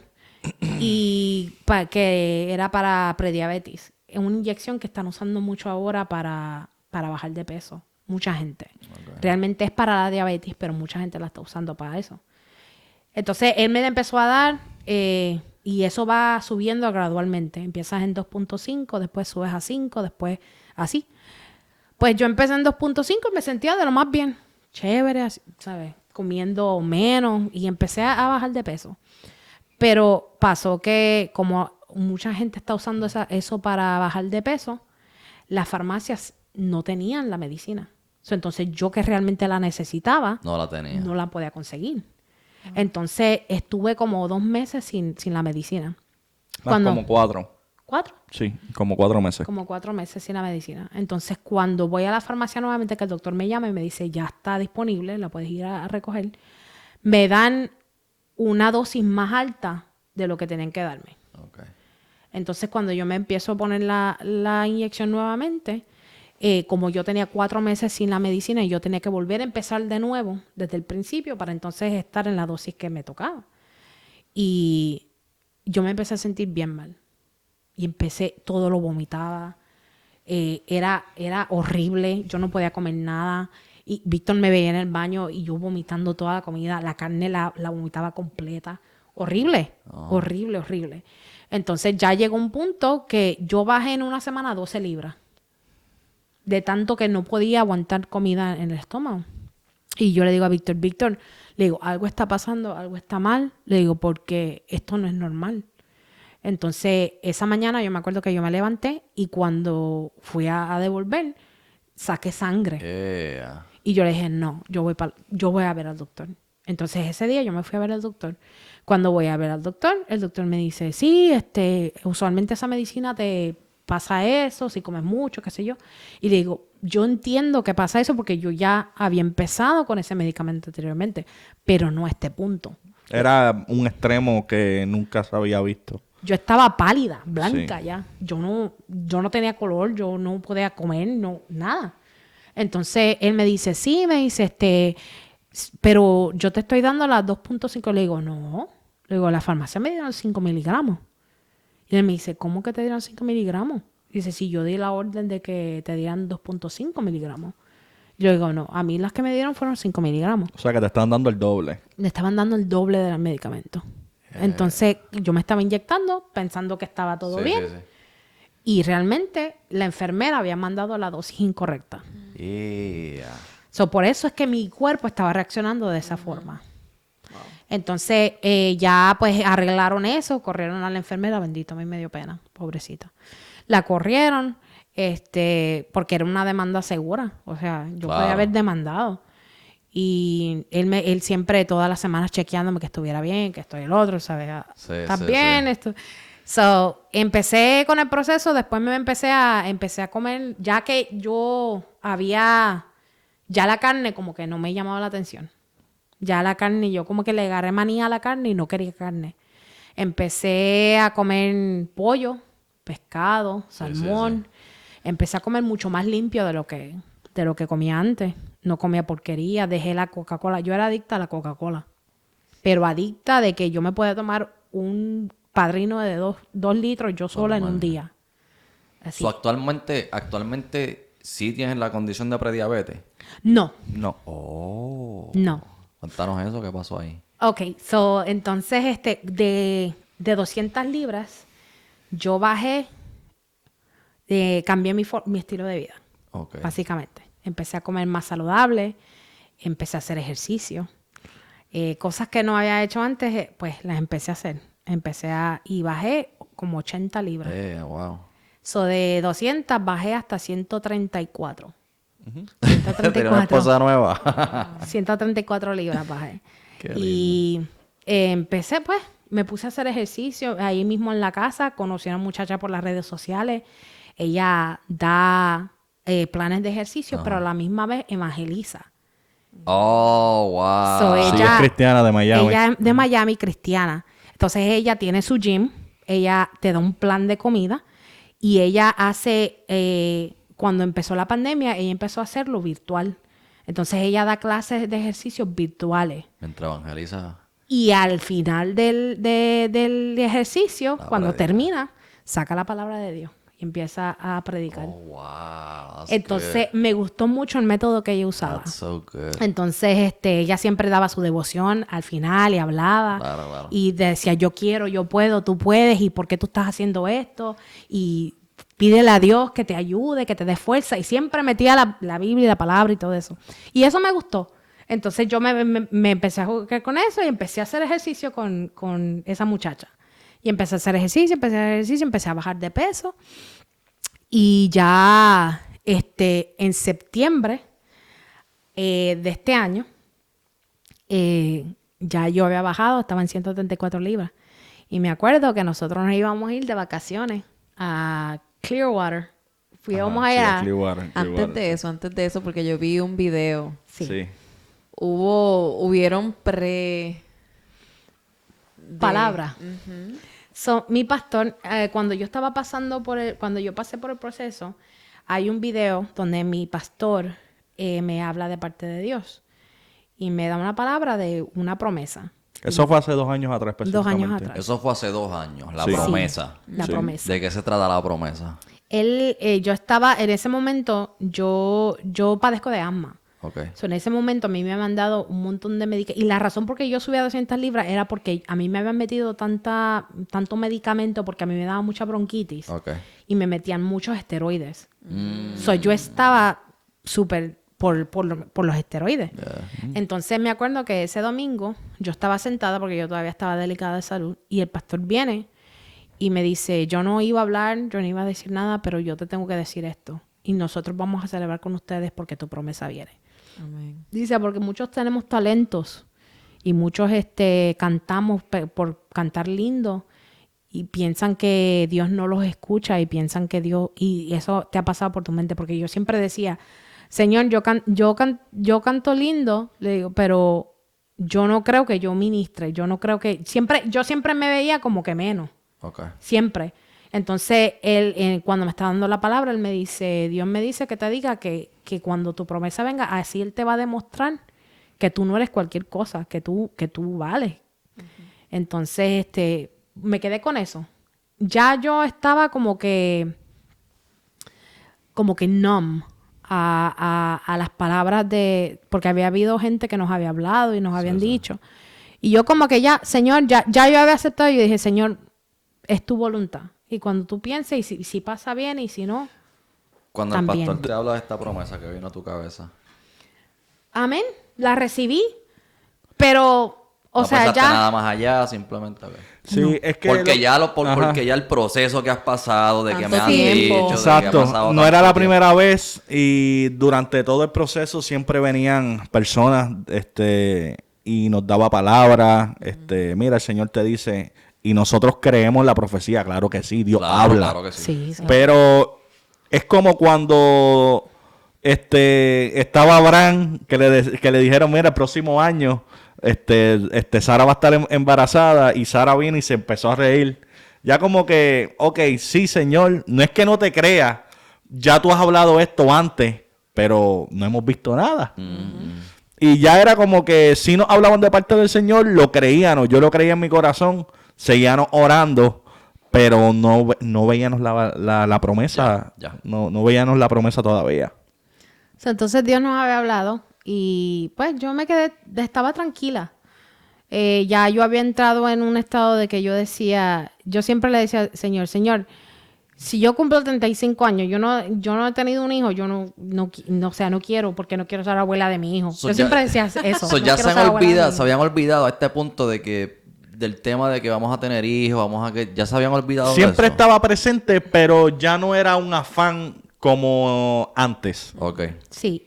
que era para prediabetes. Es una inyección que están usando mucho ahora para bajar de peso. Mucha gente. Realmente es para la diabetes, pero mucha gente la está usando para eso. Entonces él me la empezó a dar y eso va subiendo gradualmente. Empiezas en 2.5, después subes a 5, después así. Pues yo empecé en 2.5 y me sentía de lo más bien. Chévere, así, ¿sabes? Comiendo menos y empecé a bajar de peso. Pero pasó que como mucha gente está usando eso para bajar de peso, las farmacias no tenían la medicina. Entonces yo que realmente la necesitaba, no la tenía. No la podía conseguir. Entonces estuve como 2 meses sin la medicina. Como 4. ¿4? Sí, como 4 meses. Como 4 meses sin la medicina. Entonces cuando voy a la farmacia nuevamente, que el doctor me llama y me dice, ya está disponible, la puedes ir a recoger, me dan una dosis más alta de lo que tenían que darme. Entonces cuando yo me empiezo a poner la inyección nuevamente, como yo tenía 4 meses sin la medicina y yo tenía que volver a empezar de nuevo desde el principio para entonces estar en la dosis que me tocaba. Y yo me empecé a sentir bien mal. Y todo lo vomitaba. Era horrible. Yo no podía comer nada. Y Víctor me veía en el baño y yo vomitando toda la comida. La carne la vomitaba completa. Horrible. Horrible. Entonces ya llegó un punto que yo bajé en una semana 12 libras. De tanto que no podía aguantar comida en el estómago. Y yo le digo a Víctor, le digo, algo está pasando, algo está mal. Le digo, porque esto no es normal. Entonces, esa mañana yo me acuerdo que yo me levanté y cuando fui a devolver, saqué sangre. Y yo le dije, no, yo voy a ver al doctor. Entonces, ese día yo me fui a ver al doctor. Cuando voy a ver al doctor, el doctor me dice, sí, usualmente esa medicina te pasa eso, si comes mucho, qué sé yo. Y le digo, yo entiendo que pasa eso porque yo ya había empezado con ese medicamento anteriormente, pero no a este punto. Era un extremo que nunca se había visto. Yo estaba pálida, blanca ya. Yo no tenía color, yo no podía comer, nada. Entonces, él me dice, sí, pero yo te estoy dando las 2.5. Le digo, no. Le digo, la farmacia me dieron 5 miligramos. Y él me dice, ¿cómo que te dieron 5 miligramos? Dice, si yo di la orden de que te dieran 2.5 miligramos. Yo digo, no, a mí las que me dieron fueron 5 miligramos. O sea, que te estaban dando el doble. Me estaban dando el doble del medicamento. Entonces, yo me estaba inyectando pensando que estaba todo bien. Sí. Y realmente la enfermera había mandado la dosis incorrecta. Por eso es que mi cuerpo estaba reaccionando de esa forma. Entonces, ya pues arreglaron eso, corrieron a la enfermera, bendito, a mí me dio pena, pobrecita. La corrieron, porque era una demanda segura, o sea, yo podía haber demandado. Y él siempre, todas las semanas chequeándome que estuviera bien, que estoy el otro, ¿sabes? ¿Estás bien? Esto. Empecé con el proceso, después empecé a comer, ya que ya la carne como que no me llamaba la atención. Ya la carne, yo como que le agarré manía a la carne y no quería carne. Empecé a comer pollo, pescado, salmón. Empecé a comer mucho más limpio de lo que comía antes. No comía porquería, dejé la Coca-Cola. Yo era adicta a la Coca-Cola. Pero adicta de que yo me podía tomar un padrino de 2 litros yo sola en un día. Así. Actualmente sí tienes la condición de prediabetes. No. No. Cuéntanos eso, ¿qué pasó ahí? Ok, entonces de 200 libras yo bajé, cambié mi estilo de vida, básicamente. Empecé a comer más saludable, empecé a hacer ejercicio. Cosas que no había hecho antes, pues las empecé a hacer. Y bajé como 80 libras. Wow. De 200 bajé hasta 134. 134. Tenía una esposa nueva. 134 libras bajé. Y empecé, pues, me puse a hacer ejercicio ahí mismo en la casa. Conocí a una muchacha por las redes sociales. Ella da planes de ejercicio, pero a la misma vez evangeliza. Oh, wow. So, Sí, ella es cristiana de Miami. Ella es de Miami, cristiana. Entonces ella tiene su gym, ella te da un plan de comida y ella hace, cuando empezó la pandemia, ella empezó a hacerlo virtual. Entonces ella da clases de ejercicios virtuales. Mientras evangeliza. Y al final del ejercicio, cuando predica. termina, saca la palabra de Dios y empieza a predicar. Oh, wow. That's Entonces me gustó mucho el método que ella good. usaba. That's so good. Entonces, ella siempre daba su devoción al final y hablaba. Claro. Y decía, yo quiero, yo puedo, tú puedes, y por qué tú estás haciendo esto. Y pídele a Dios que te ayude, que te dé fuerza. Y siempre metía la Biblia y la palabra y todo eso. Y eso me gustó. Entonces yo me empecé a jugar con eso y empecé a hacer ejercicio con esa muchacha. Y empecé a hacer ejercicio, empecé a bajar de peso. Y ya en septiembre de este año, ya yo había bajado, estaba en 134 libras. Y me acuerdo que nosotros nos íbamos a ir de vacaciones a Clearwater. Fuimos Sí, allá. a Clearwater, Antes de eso, porque yo vi un video. Sí. Hubieron Palabras. So, mi pastor, cuando yo pasé por el proceso, hay un video donde mi pastor me habla de parte de Dios y me da una palabra de una promesa. Eso fue hace 2 años atrás, 2 años específicamente. atrás. Eso fue hace 2 años, la Sí. promesa. La promesa. ¿De qué se trata la promesa? Yo estaba, en ese momento, yo padezco de asma. Ok. So, en ese momento a mí me habían dado un montón de medicamentos. Y la razón por qué yo subí a 200 libras era porque a mí me habían metido tanto medicamento porque a mí me daba mucha bronquitis. Ok. Y me metían muchos esteroides. So, yo estaba súper por los esteroides. Entonces me acuerdo que ese domingo yo estaba sentada porque yo todavía estaba delicada de salud y el pastor viene y me dice, yo no iba a hablar, yo no iba a decir nada, pero yo te tengo que decir esto. Y nosotros vamos a celebrar con ustedes porque tu promesa viene. Amén. Dice, porque muchos tenemos talentos y muchos cantamos por cantar lindo y piensan que Dios no los escucha y piensan que Dios... Y eso te ha pasado por tu mente, porque yo siempre decía, Señor, yo canto lindo, le digo, pero yo no creo que yo ministre, yo no creo que... Yo siempre me veía como que menos, Ok. siempre. Entonces, él cuando me está dando la palabra, él me dice, Dios me dice que te diga que cuando tu promesa venga, así Él te va a demostrar que tú no eres cualquier cosa, que tú vales. Entonces, me quedé con eso. Ya yo estaba como que numb a las palabras porque había habido gente que nos había hablado y nos habían dicho. Y yo como que ya, Señor, ya yo había aceptado y yo dije, Señor, es tu voluntad. Y cuando tú pienses, y si pasa bien y si no, Cuando también. el pastor te habla de esta promesa que vino a tu cabeza. amén, la recibí, pero, No sea, pensaste ya... nada más allá, simplemente. Ok. Sí, es que... Porque Ajá. porque ya el proceso que has pasado, de que me Tanto han tiempo. dicho, de que ha Exacto, pasado no era tanto la tiempo. primera vez y durante todo el proceso siempre venían personas y nos daba palabras, mira, el Señor te dice, y nosotros creemos la profecía, claro que sí, Dios Claro, habla, claro que sí. Sí, sí. pero es como cuando estaba Abraham que le dijeron, mira, el próximo año Sara va a estar embarazada y Sara vino y se empezó a reír. Ya como que, ok, sí, Señor, no es que no te crea, ya tú has hablado esto antes, pero no hemos visto nada. Y ya era como que si nos hablaban de parte del Señor, lo creíamos, yo lo creía en mi corazón, seguíamos orando, pero no veíamos la promesa, Ya. No veíamos la promesa todavía. So, entonces Dios nos había hablado y pues yo estaba tranquila. Ya yo había entrado en un estado de que yo siempre le decía, Señor, si yo cumplo 35 años, yo no he tenido un hijo, yo no quiero, porque no quiero ser abuela de mi hijo. So, yo siempre decía eso. So, no ya quiero se ser abuela de mi hijo. habían olvidado a este punto del tema de que vamos a tener hijos, ya se habían olvidado de Siempre eso. estaba presente, pero ya no era un afán como antes. Ok. Sí.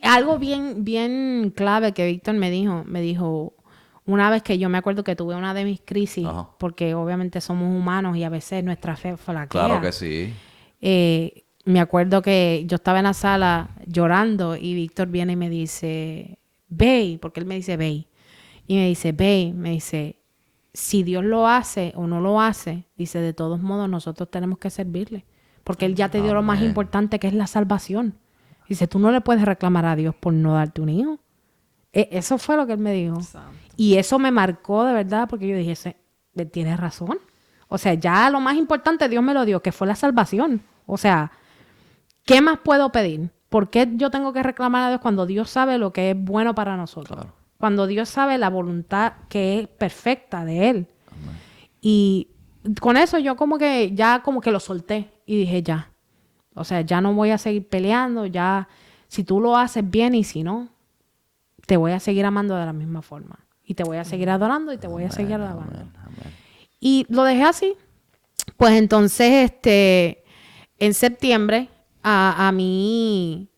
Algo bien, bien clave que Víctor me dijo, Una vez que yo me acuerdo que tuve una de mis crisis, Ajá. porque obviamente somos humanos y a veces nuestra fe flaquea. Claro que sí. Me acuerdo que yo estaba en la sala llorando y Víctor viene y me dice, ve, porque él me dice, ve. Y me dice, si Dios lo hace o no lo hace, dice, de todos modos nosotros tenemos que servirle. Porque Él ya te dio lo más importante, que es la salvación. Dice, tú no le puedes reclamar a Dios por no darte un hijo. Eso fue lo que Él me dijo. Santo. Y eso me marcó de verdad, porque yo dije, tienes razón. O sea, ya lo más importante Dios me lo dio, que fue la salvación. O sea, ¿qué más puedo pedir? ¿Por qué yo tengo que reclamar a Dios cuando Dios sabe lo que es bueno para nosotros? Claro. Cuando Dios sabe la voluntad que es perfecta de Él. Amén. Y con eso yo como que lo solté y dije ya. O sea, ya no voy a seguir peleando, ya si tú lo haces bien y si no, te voy a seguir amando de la misma forma. Y te voy a seguir adorando y te voy a seguir alabando. Amén. Y lo dejé así. Pues entonces, en septiembre, a mí,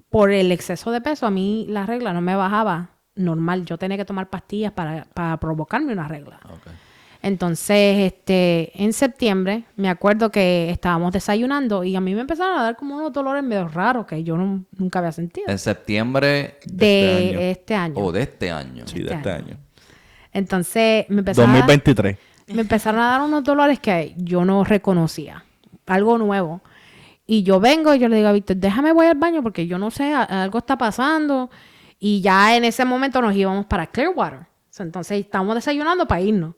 por el exceso de peso, a mí la regla no me bajaba normal. Yo tenía que tomar pastillas para provocarme una regla. Okay. Entonces, en septiembre, me acuerdo que estábamos desayunando y a mí me empezaron a dar como unos dolores medio raros que yo nunca había sentido. En septiembre de este año. Oh, de este año. Sí, de este año. Entonces, me empezaron 2023. me empezaron a dar unos dolores que yo no reconocía. Algo nuevo. Y yo vengo y yo le digo a Víctor, déjame voy al baño porque yo no sé, algo está pasando. Y ya en ese momento nos íbamos para Clearwater. Entonces, estábamos desayunando para irnos.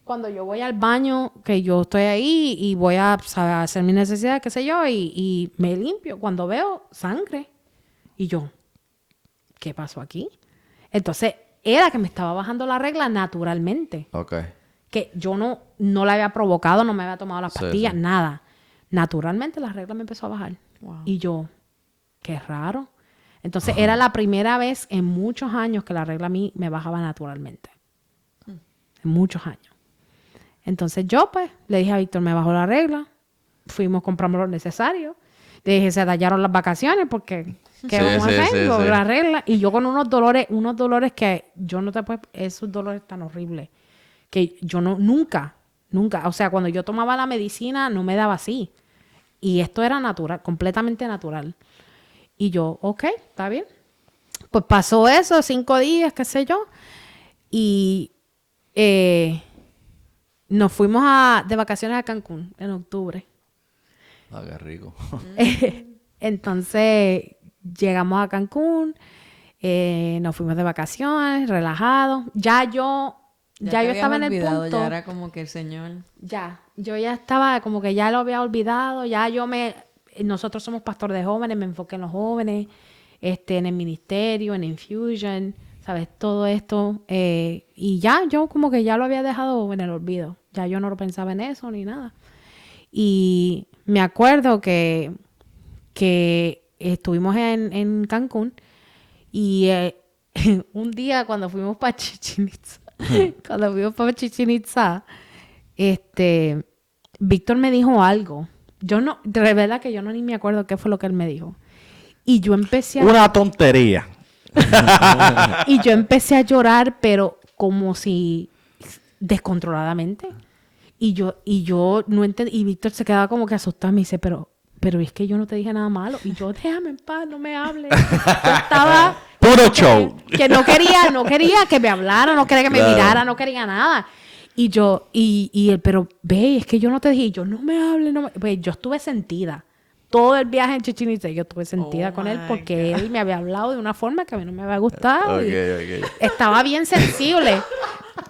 Cuando yo voy al baño, que yo estoy ahí y voy a hacer mis necesidades, qué sé yo, y me limpio. Cuando veo sangre, y yo, ¿qué pasó aquí? Entonces, era que me estaba bajando la regla naturalmente. Ok. Que yo no la había provocado, no me había tomado las pastillas, sí. nada. Naturalmente la regla me empezó a bajar. Wow. Y yo, qué raro. Entonces, era la primera vez en muchos años que la regla a mí me bajaba naturalmente. En muchos años. Entonces yo, pues, le dije a Víctor, me bajó la regla. Fuimos, compramos lo necesario. Le dije, se dañaron las vacaciones porque, ¿qué vamos a hacer? Con la regla. Y yo con unos dolores que yo no te puedo... Esos dolores tan horribles. Que yo nunca, o sea, cuando yo tomaba la medicina no me daba así. Y esto era natural, completamente natural. Y yo, ok, está bien. Pues pasó eso, 5 días, qué sé yo. Y... nos fuimos de vacaciones a Cancún en octubre. Ah, qué rico. Entonces, llegamos a Cancún, nos fuimos de vacaciones, relajados. Ya yo estaba en el punto. Ya era como que el Señor... Yo ya estaba como que ya lo había olvidado. Nosotros somos pastor de jóvenes, me enfoqué en los jóvenes, en el ministerio, en Infusion, ¿sabes? Todo esto. Y ya yo como que ya lo había dejado en el olvido. Ya yo no lo pensaba en eso ni nada. Y me acuerdo que estuvimos en Cancún y un día cuando fuimos para Chichén Itzá, Víctor me dijo algo. De verdad que yo ni me acuerdo qué fue lo que él me dijo. Y yo empecé a... Una tontería. Y yo empecé a llorar, pero como si descontroladamente. Y yo no entendí. Y Víctor se quedaba como que asustado. Me dice, pero es que yo no te dije nada malo. Y yo, déjame en paz, no me hables. Yo estaba... Puro show. Que no quería que me hablara, no quería que me mirara, no quería nada. Y yo, y él, pero ve, es que yo no te dije. Y yo, no me hables, no me... Pues yo estuve sentida. Todo el viaje en Chichén Itzá yo estuve sentida con él porque él me había hablado de una forma que a mí no me había gustado. Okay. Estaba bien sensible.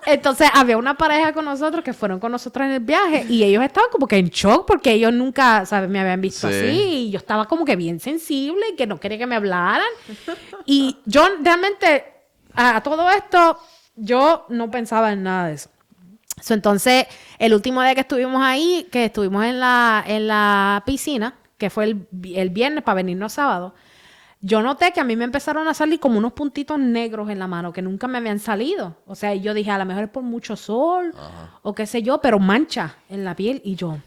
Entonces había una pareja con nosotros que fueron con nosotros en el viaje y ellos estaban como que en shock porque ellos nunca, ¿sabes? Me habían visto así y yo estaba como que bien sensible y que no quería que me hablaran. Y yo realmente a todo esto yo no pensaba en nada de eso. Entonces el último día que estuvimos ahí, que estuvimos en la piscina, que fue el viernes para venirnos sábado, yo noté que a mí me empezaron a salir como unos puntitos negros en la mano que nunca me habían salido. O sea, yo dije, a lo mejor es por mucho sol o qué sé yo, pero mancha en la piel. Y yo,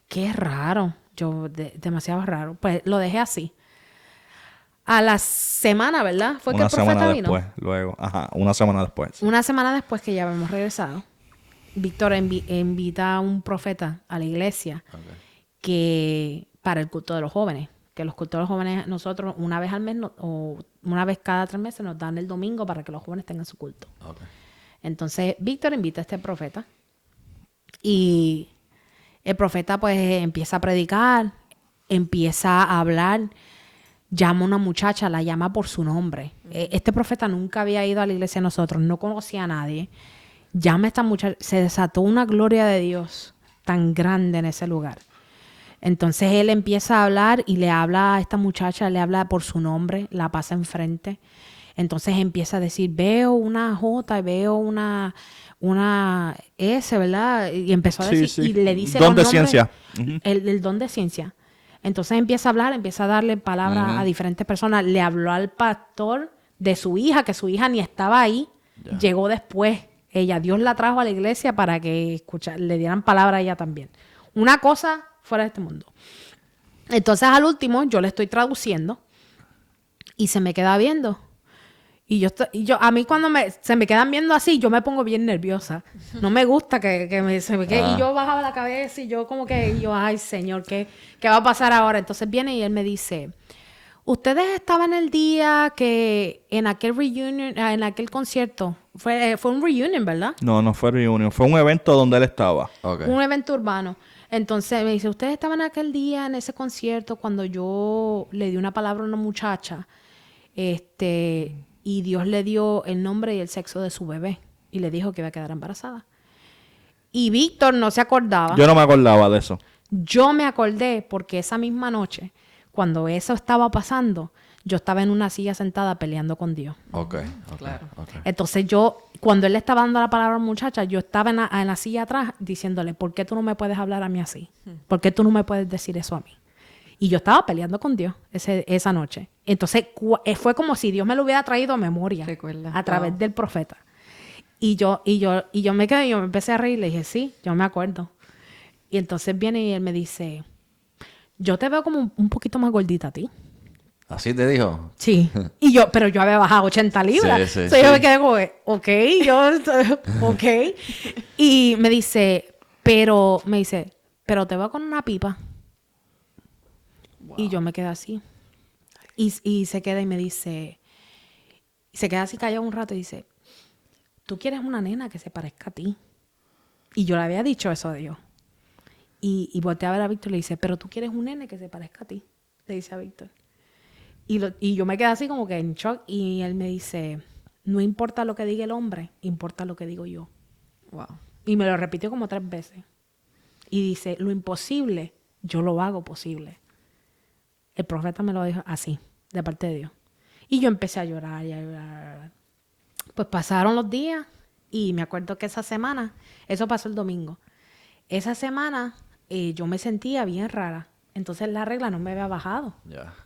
qué raro. Demasiado raro. Pues lo dejé así. A la semana, ¿verdad? Fue que Una el profeta semana vino. después, luego. Ajá, una semana después. Una semana después que ya habíamos regresado, Víctor invita a un profeta a la iglesia que para el culto de los jóvenes. Que los cultos de los jóvenes, nosotros una vez al mes o una vez cada 3 meses nos dan el domingo para que los jóvenes tengan su culto. Okay. Entonces, Víctor invita a este profeta y el profeta pues empieza a predicar, empieza a hablar, llama a una muchacha, la llama por su nombre. Este profeta nunca había ido a la iglesia de nosotros, no conocía a nadie. Llama a esta muchacha, se desató una gloria de Dios tan grande en ese lugar. Entonces él empieza a hablar y le habla a esta muchacha, le habla por su nombre, la pasa enfrente. Entonces empieza a decir, veo una J, veo una S, ¿verdad? Y empezó a decir, y le dice don los de nombres, ciencia. el don de ciencia. Entonces empieza a hablar, empieza a darle palabras a diferentes personas. Le habló al pastor de su hija, que su hija ni estaba ahí, llegó después. Dios la trajo a la iglesia para que le dieran palabra a ella también. Una cosa fuera de este mundo. Entonces al último yo le estoy traduciendo y se me queda viendo. Y yo a mí cuando se me quedan viendo así, yo me pongo bien nerviosa. No me gusta que se me quede. Y yo bajaba la cabeza y yo como que, ay Señor, ¿qué va a pasar ahora? Entonces viene y él me dice, ustedes estaban el día que en aquel reunion, en aquel concierto, fue un reunion, ¿verdad? No fue reunión, fue un evento donde él estaba. Okay. Un evento urbano. Entonces me dice, ustedes estaban aquel día en ese concierto cuando yo le di una palabra a una muchacha, y Dios le dio el nombre y el sexo de su bebé y le dijo que iba a quedar embarazada. Y Víctor no se acordaba. Yo no me acordaba de eso. Yo me acordé porque esa misma noche, cuando eso estaba pasando, yo estaba en una silla sentada peleando con Dios. Okay. Claro. Okay. Entonces cuando él le estaba dando la palabra a la muchacha, yo estaba en la silla atrás diciéndole, ¿por qué tú no me puedes hablar a mí así? ¿Por qué tú no me puedes decir eso a mí? Y yo estaba peleando con Dios esa noche. Entonces fue como si Dios me lo hubiera traído a memoria. Recuerda. A través del profeta. Y yo me quedé, yo me empecé a reír y le dije, sí, yo me acuerdo. Y entonces viene y él me dice, yo te veo como un poquito más gordita a ti. ¿Así te dijo? Sí. Pero yo había bajado 80 libras. Sí. Yo me quedé como, ok. Y me dice, pero te veo con una pipa. Wow. Y yo me quedé así. Y se queda y me dice, se queda así callado un rato y dice, tú quieres una nena que se parezca a ti. Y yo le había dicho eso a Dios. Y volteé a ver a Víctor y le dice, pero tú quieres un nene que se parezca a ti. Le dice a Víctor. Y yo me quedé así como que en shock. Y él me dice, no importa lo que diga el hombre, importa lo que digo yo. Wow. Y me lo repitió como 3 veces. Y dice, lo imposible, yo lo hago posible. El profeta me lo dijo así, de parte de Dios. Y yo empecé a llorar y a llorar. Pues pasaron los días y me acuerdo que esa semana, eso pasó el domingo, esa semana yo me sentía bien rara. Entonces la regla no me había bajado.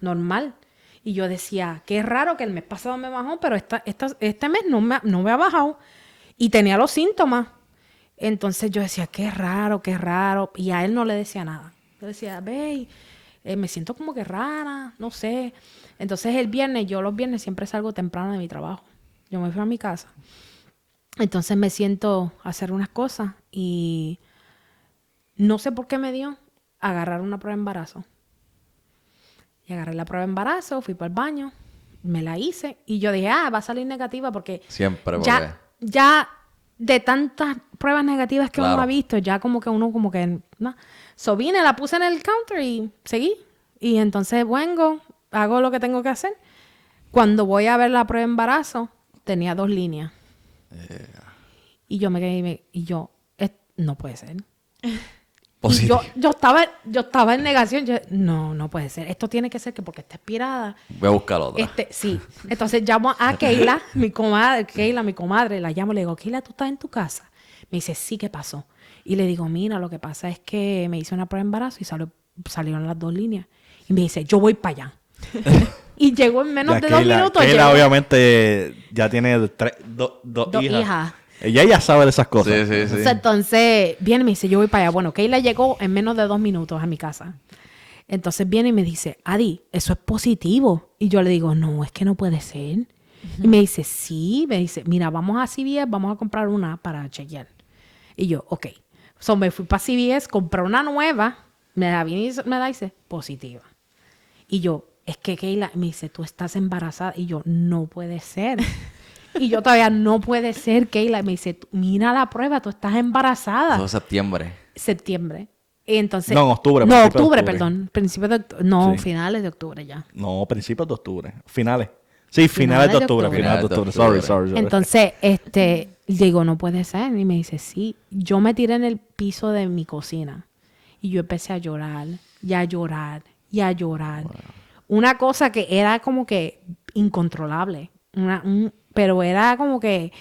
Normal. Y yo decía, qué raro que el mes pasado me bajó, pero este mes no me ha bajado. Y tenía los síntomas. Entonces yo decía, qué raro. Y a él no le decía nada. Yo decía, ve, me siento como que rara, no sé. Entonces yo los viernes siempre salgo temprano de mi trabajo. Yo me fui a mi casa. Entonces me siento a hacer unas cosas y no sé por qué me dio agarrar una prueba de embarazo. Y agarré la prueba de embarazo, fui para el baño, me la hice y yo dije, va a salir negativa porque siempre ya de tantas pruebas negativas que uno ha visto, ya como que uno no. So vine, la puse en el counter y seguí. Y entonces vengo, hago lo que tengo que hacer. Cuando voy a ver la prueba de embarazo, tenía 2 líneas. Y yo me quedé no puede ser. Y yo estaba en negación. No puede ser. Esto tiene que ser que porque está expirada. Voy a buscar otra. Sí. Entonces llamo a Keila, mi comadre, la llamo y le digo, Keila, ¿tú estás en tu casa? Me dice, sí, ¿qué pasó? Y le digo, mira, lo que pasa es que me hice una prueba de embarazo y salieron las 2 líneas. Y me dice, yo voy para allá. Y llegó en menos de 2 minutos. Keila obviamente ya tiene 2 hijas. Ella ya sabe de esas cosas. Sí. Entonces, viene y me dice, yo voy para allá. Bueno, Keila llegó en menos de 2 minutos a mi casa. Entonces viene y me dice, Adi, eso es positivo. Y yo le digo, no, es que no puede ser. Y me dice, sí. Me dice, mira, vamos a CVS, vamos a comprar una para chequear. Y yo, ok. So, me fui para CVS, compré una nueva, me la viene y me la dice, positiva. Y yo, es que Keila, me dice, tú estás embarazada. Y yo, no puede ser. Y yo todavía, no puede ser, Keila. Me dice, mira la prueba, tú estás embarazada. Eso es septiembre. Septiembre. Y entonces... No, en octubre. No, principios de octubre, perdón. Principios de octubre. No, Sí. finales de octubre ya. No, principios de octubre. Finales. Sí, finales de octubre. Finales de octubre. Sorry. Entonces, digo, no puede ser. Y me dice, sí. Yo me tiré en el piso de mi cocina. Y yo empecé a llorar, y a llorar, y a llorar. Wow. Una cosa que era como que incontrolable. Pero era como que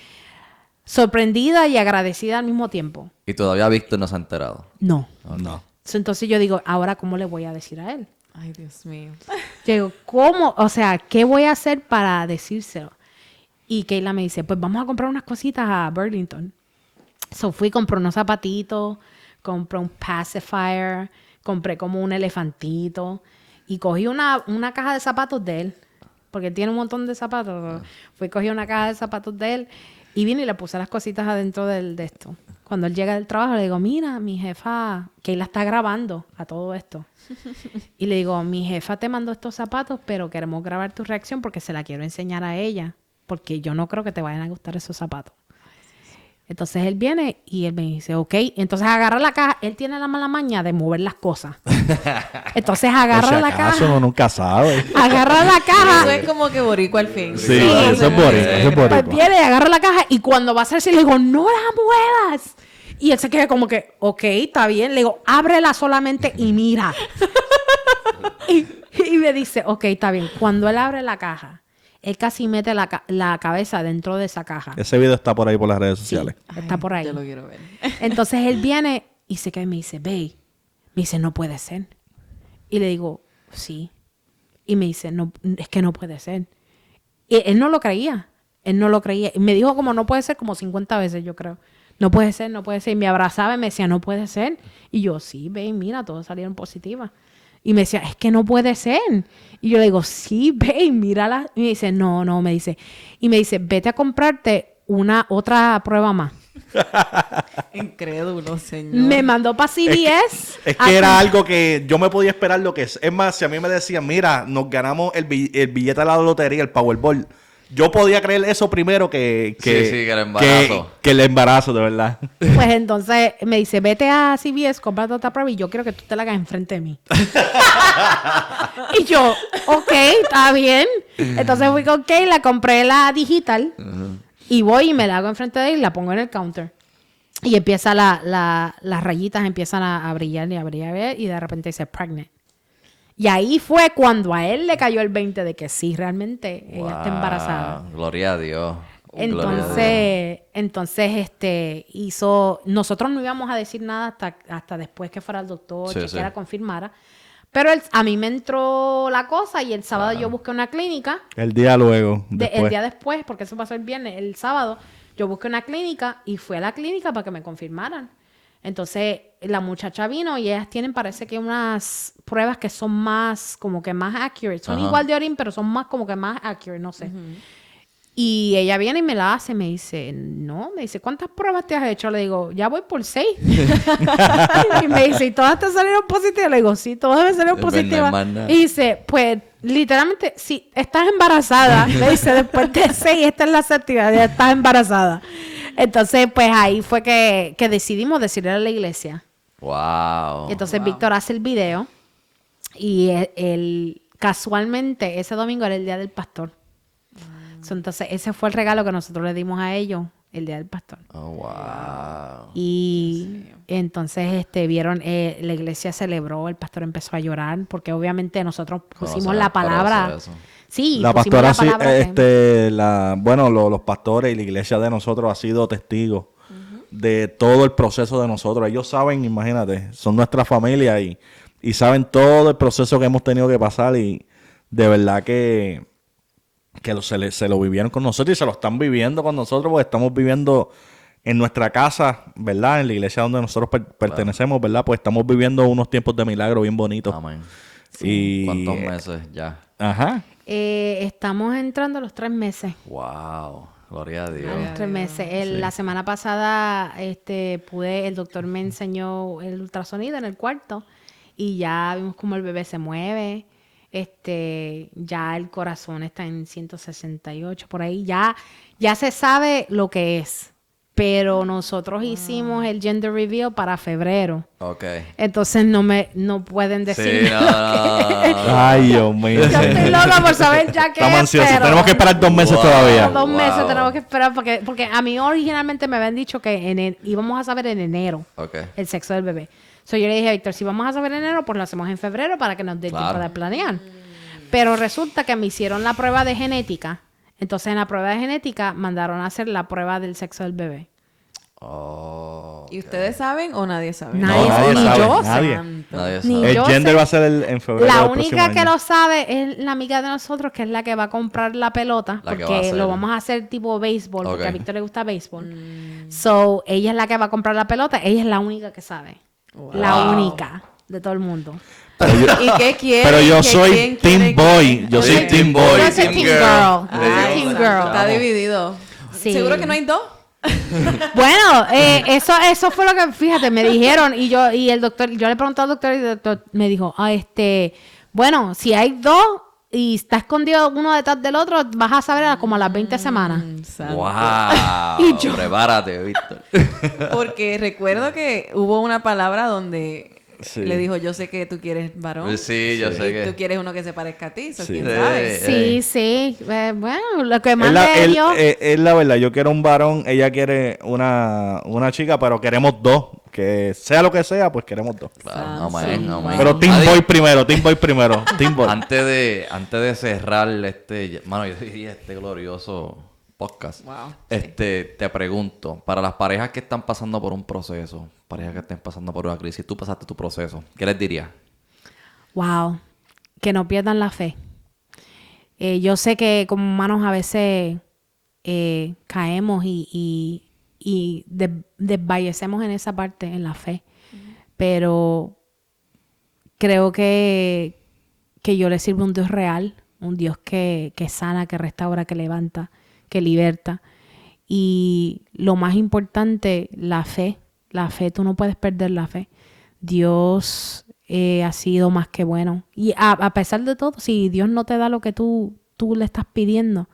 sorprendida y agradecida al mismo tiempo. Y todavía Víctor no se ha enterado. No. No. Entonces yo digo, ¿ahora cómo le voy a decir a él? Ay, Dios mío. Yo digo, ¿cómo? O sea, ¿qué voy a hacer para decírselo? Y Keila me dice, pues vamos a comprar unas cositas a Burlington. So fui, compré unos zapatitos, compré un pacifier, compré como un elefantito y cogí una caja de zapatos de él, porque él tiene un montón de zapatos. Fui, cogí una caja de zapatos de él y vine y le puse las cositas adentro de esto. Cuando él llega del trabajo, le digo, mira, mi jefa, Keila está grabando a todo esto. Y le digo, mi jefa te mandó estos zapatos, pero queremos grabar tu reacción porque se la quiero enseñar a ella, porque yo no creo que te vayan a gustar esos zapatos. Entonces él viene y él me dice, ok. Entonces agarra la caja. Él tiene la mala maña de mover las cosas. Entonces agarra la caja. Uno nunca sabe. Agarra la caja. Eso es como que boricua al fin. Sí, eso es boricua. Pues viene y agarra la caja y cuando va a hacerse le digo, no la muevas. Y él se queda como que, ok, está bien. Le digo, ábrela solamente y mira. y me dice, ok, está bien. Cuando él abre la caja, él casi mete la cabeza dentro de esa caja. Ese video está por ahí por las redes sociales. Sí, está por ahí. Yo lo quiero ver. Entonces él viene y se queda y me dice, babe. Me dice, no puede ser. Y le digo, sí. Y me dice, no, es que no puede ser. Y él no lo creía. Él no lo creía. Y me dijo como no puede ser como 50 veces, yo creo. No puede ser, no puede ser. Y me abrazaba y me decía, no puede ser. Y yo, sí, babe, mira, todos salieron positivas. Y me decía, es que no puede ser. Y yo le digo, sí, babe, mírala. Y me dice, no, me dice. Y me dice, vete a comprarte otra prueba más. Incrédulo, señor. Me mandó para CVS. Es que era algo que yo me podía esperar lo que es. Es más, si a mí me decían, mira, nos ganamos el billete de la lotería, el Powerball. Yo podía creer eso primero que el embarazo. Que el embarazo, de verdad. Pues entonces me dice, vete a CVS, cómprate otra prueba y yo quiero que tú te la hagas enfrente de mí. Y yo, ok, está bien. Entonces fui con Keila, compré la digital y voy y me la hago enfrente de él y la pongo en el counter. Y empieza las rayitas empiezan a brillar y a brillar y de repente dice pregnant. Y ahí fue cuando a él le cayó el 20 de que sí, realmente ella está embarazada. Gloria a Dios. Entonces hizo... Nosotros no íbamos a decir nada hasta después que fuera el doctor, que la confirmara. Pero a mí me entró la cosa y el sábado yo busqué una clínica. El día luego. El día después, porque eso pasó el viernes, el sábado, yo busqué una clínica y fui a la clínica para que me confirmaran. Entonces, la muchacha vino y ellas tienen, parece que unas pruebas que son más, como que más accurate. Son igual de orín, pero son más como que más accurate, no sé. Y ella viene y me la hace, me dice, no, me dice, ¿cuántas pruebas te has hecho? Le digo, ya voy por 6. Y me dice, ¿y todas te salieron positivas? Le digo, sí, todas me salieron positivas. Y dice, pues, literalmente, sí, estás embarazada. Me dice, después de 6, esta es la 7ª, ya estás embarazada. Entonces, pues, ahí fue que decidimos decirle a la iglesia. Wow. Entonces, Víctor hace el video y él casualmente, ese domingo era el día del pastor. Entonces, ese fue el regalo que nosotros le dimos a ellos el día del pastor. Oh, wow. Y entonces vieron, la iglesia celebró, el pastor empezó a llorar, porque obviamente nosotros pusimos la palabra. Sí, la pastora, sí, los pastores y la iglesia de nosotros ha sido testigos de todo el proceso de nosotros. Ellos saben, imagínate, son nuestra familia y saben todo el proceso que hemos tenido que pasar y de verdad que se lo vivieron con nosotros y se lo están viviendo con nosotros porque estamos viviendo en nuestra casa, ¿verdad? En la iglesia donde nosotros pertenecemos, ¿verdad? Pues estamos viviendo unos tiempos de milagro bien bonitos. Amén. Y, ¿Cuántos meses ya? Ajá. Estamos entrando a los 3 meses. Wow, gloria a Dios. A los 3 meses. La semana pasada el doctor me enseñó el ultrasonido en el cuarto y ya vimos como el bebé se mueve. Ya el corazón está en 168 por ahí. Ya se sabe lo que es. Pero nosotros hicimos el gender reveal para febrero. Ok. Entonces no pueden decir. Sí, no. Ay, Dios mío. Yo estoy loca por saber ya qué Estamos es, ansiosos. pero Tenemos que esperar 2 meses Wow. todavía. 2 meses Wow. tenemos que esperar porque a mí originalmente me habían dicho que íbamos a saber en enero Ok. el sexo del bebé. So, yo le dije a Víctor, si vamos a saber en enero, pues lo hacemos en febrero para que nos dé Claro. tiempo de planear. Pero resulta que me hicieron la prueba de genética. Entonces, en la prueba de genética mandaron a hacer la prueba del sexo del bebé. Oh. ¿Y ustedes saben o nadie sabe? Nadie, nadie ni sabe, yo nadie. sé. Santo. Nadie Ni sabe. El yo gender sé. va a ser en febrero La del próximo única que año. lo sabe es la amiga de nosotros, que es la que va a comprar la pelota, La que va a porque hacer. lo vamos a hacer tipo béisbol, porque Ok. a Víctor le gusta béisbol. So, ella es la que va a comprar la pelota, ella es la única que sabe. La Wow. única de todo el mundo. ¿Y qué quieren? Pero yo ¿Qué soy quién Team quiere Boy. que- Yo soy Sí. Team Boy. Yo soy Team Girl. Ah, Team exacto. Girl. Está dividido. Sí. ¿Seguro que no hay dos? Bueno, eso fue lo que, fíjate, me dijeron y el doctor, yo le pregunté al doctor y el doctor me dijo, bueno, si hay 2 y está escondido uno detrás del otro, vas a saber como a las 20 semanas. Santo. Wow. Y yo- Prepárate, Víctor. Porque recuerdo que hubo una palabra donde Sí. le dijo, yo sé que tú quieres varón. Sí, yo sé Y tú que. quieres uno que se parezca a ti, so Sí. quién Sí. sabe. Sí. Bueno, lo que Es más la, le él- dio... es la verdad, yo quiero un varón, ella quiere una chica, pero queremos 2. Que sea lo que sea, pues queremos 2. Claro, Sí. amén. Pero Team Boy primero, Team Boy primero, Team Boy. Antes de cerrar mano, yo diría este glorioso podcast. Wow. Te pregunto, para las parejas que están pasando por un proceso, parejas que estén pasando por una crisis, tú pasaste tu proceso, ¿qué les dirías? Wow, que no pierdan la fe. Yo sé que como humanos a veces caemos y desvallecemos en esa parte, en la fe. Pero creo que yo le sirvo a un Dios real, un Dios que sana, que restaura, que levanta, que liberta. Y lo más importante, la fe. La fe, tú no puedes perder la fe. Dios ha sido más que bueno. Y a pesar de todo, si Dios no te da lo que tú le estás pidiendo,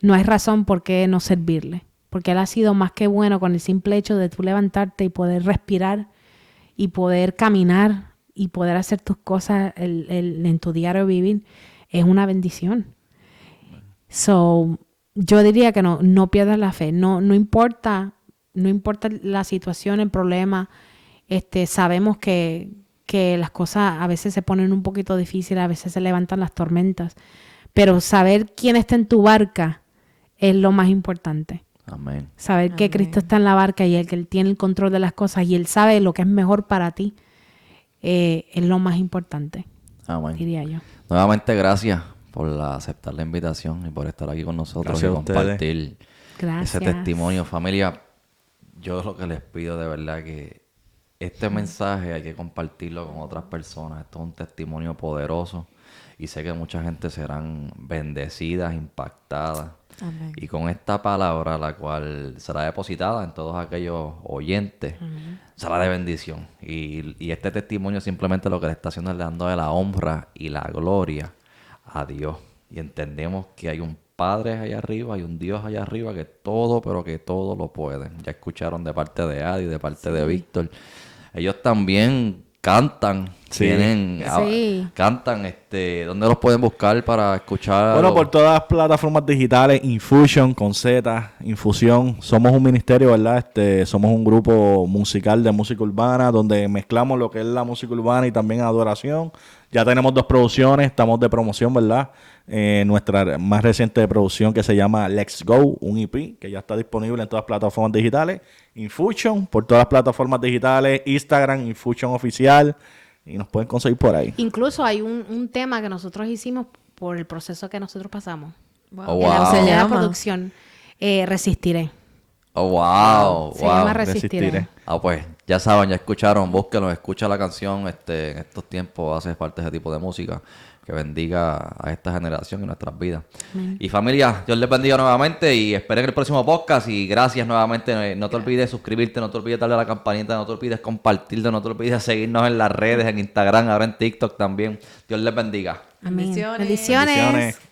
no hay razón por qué no servirle. Porque Él ha sido más que bueno con el simple hecho de tú levantarte y poder respirar y poder caminar y poder hacer tus cosas en tu diario vivir. Es una bendición. So, yo diría que no pierdas la fe. No importa la situación, el problema. Sabemos que las cosas a veces se ponen un poquito difíciles, a veces se levantan las tormentas. Pero saber quién está en tu barca es lo más importante. Amén. Saber que Amén. Cristo está en la barca y que Él tiene el control de las cosas y Él sabe lo que es mejor para ti, es lo más importante, Amén. diría yo. Nuevamente, gracias por aceptar la invitación y por estar aquí con nosotros Gracias y a ustedes. compartir Gracias. ese testimonio. Familia, yo lo que les pido de verdad que este mensaje hay que compartirlo con otras personas. Esto es un testimonio poderoso y sé que mucha gente serán bendecidas, impactadas. Amén. Y con esta palabra, la cual será depositada en todos aquellos oyentes, será de bendición. Y este testimonio simplemente lo que le está haciendo es dando la honra y la gloria a Dios. Y entendemos que hay un Padre allá arriba, hay un Dios allá arriba que todo, pero que todo lo puede. Ya escucharon de parte de Adi, de parte de Víctor. Ellos también cantan. Sí. Cantan. ¿Dónde los pueden buscar para escuchar? Bueno, por todas las plataformas digitales, Infusion con Z, Infusión. Somos un ministerio, ¿verdad? Somos un grupo musical de música urbana donde mezclamos lo que es la música urbana y también adoración. Ya tenemos 2 producciones, estamos de promoción, ¿verdad? Nuestra más reciente de producción que se llama Let's Go, un EP que ya está disponible en todas las plataformas digitales. Infusion por todas las plataformas digitales, Instagram, Infusion Oficial. Y nos pueden conseguir por ahí. Incluso hay un tema que nosotros hicimos por el proceso que nosotros pasamos. Wow. Oh, En la, wow. en la llama? producción, Resistiré. Oh, wow. Se wow. llama Resistiré. Resistiré. Ah, pues, Ya saben, ya escucharon, búsquenlo, escucha la canción. En estos tiempos hace falta ese tipo de música que bendiga a esta generación y nuestras vidas. Y familia, Dios les bendiga nuevamente y esperen el próximo podcast. Y gracias nuevamente. No te olvides suscribirte, no te olvides darle a la campanita, no te olvides compartirlo, no te olvides seguirnos en las redes, en Instagram, ahora en TikTok también. Dios les bendiga. Amén. Bendiciones. Bendiciones.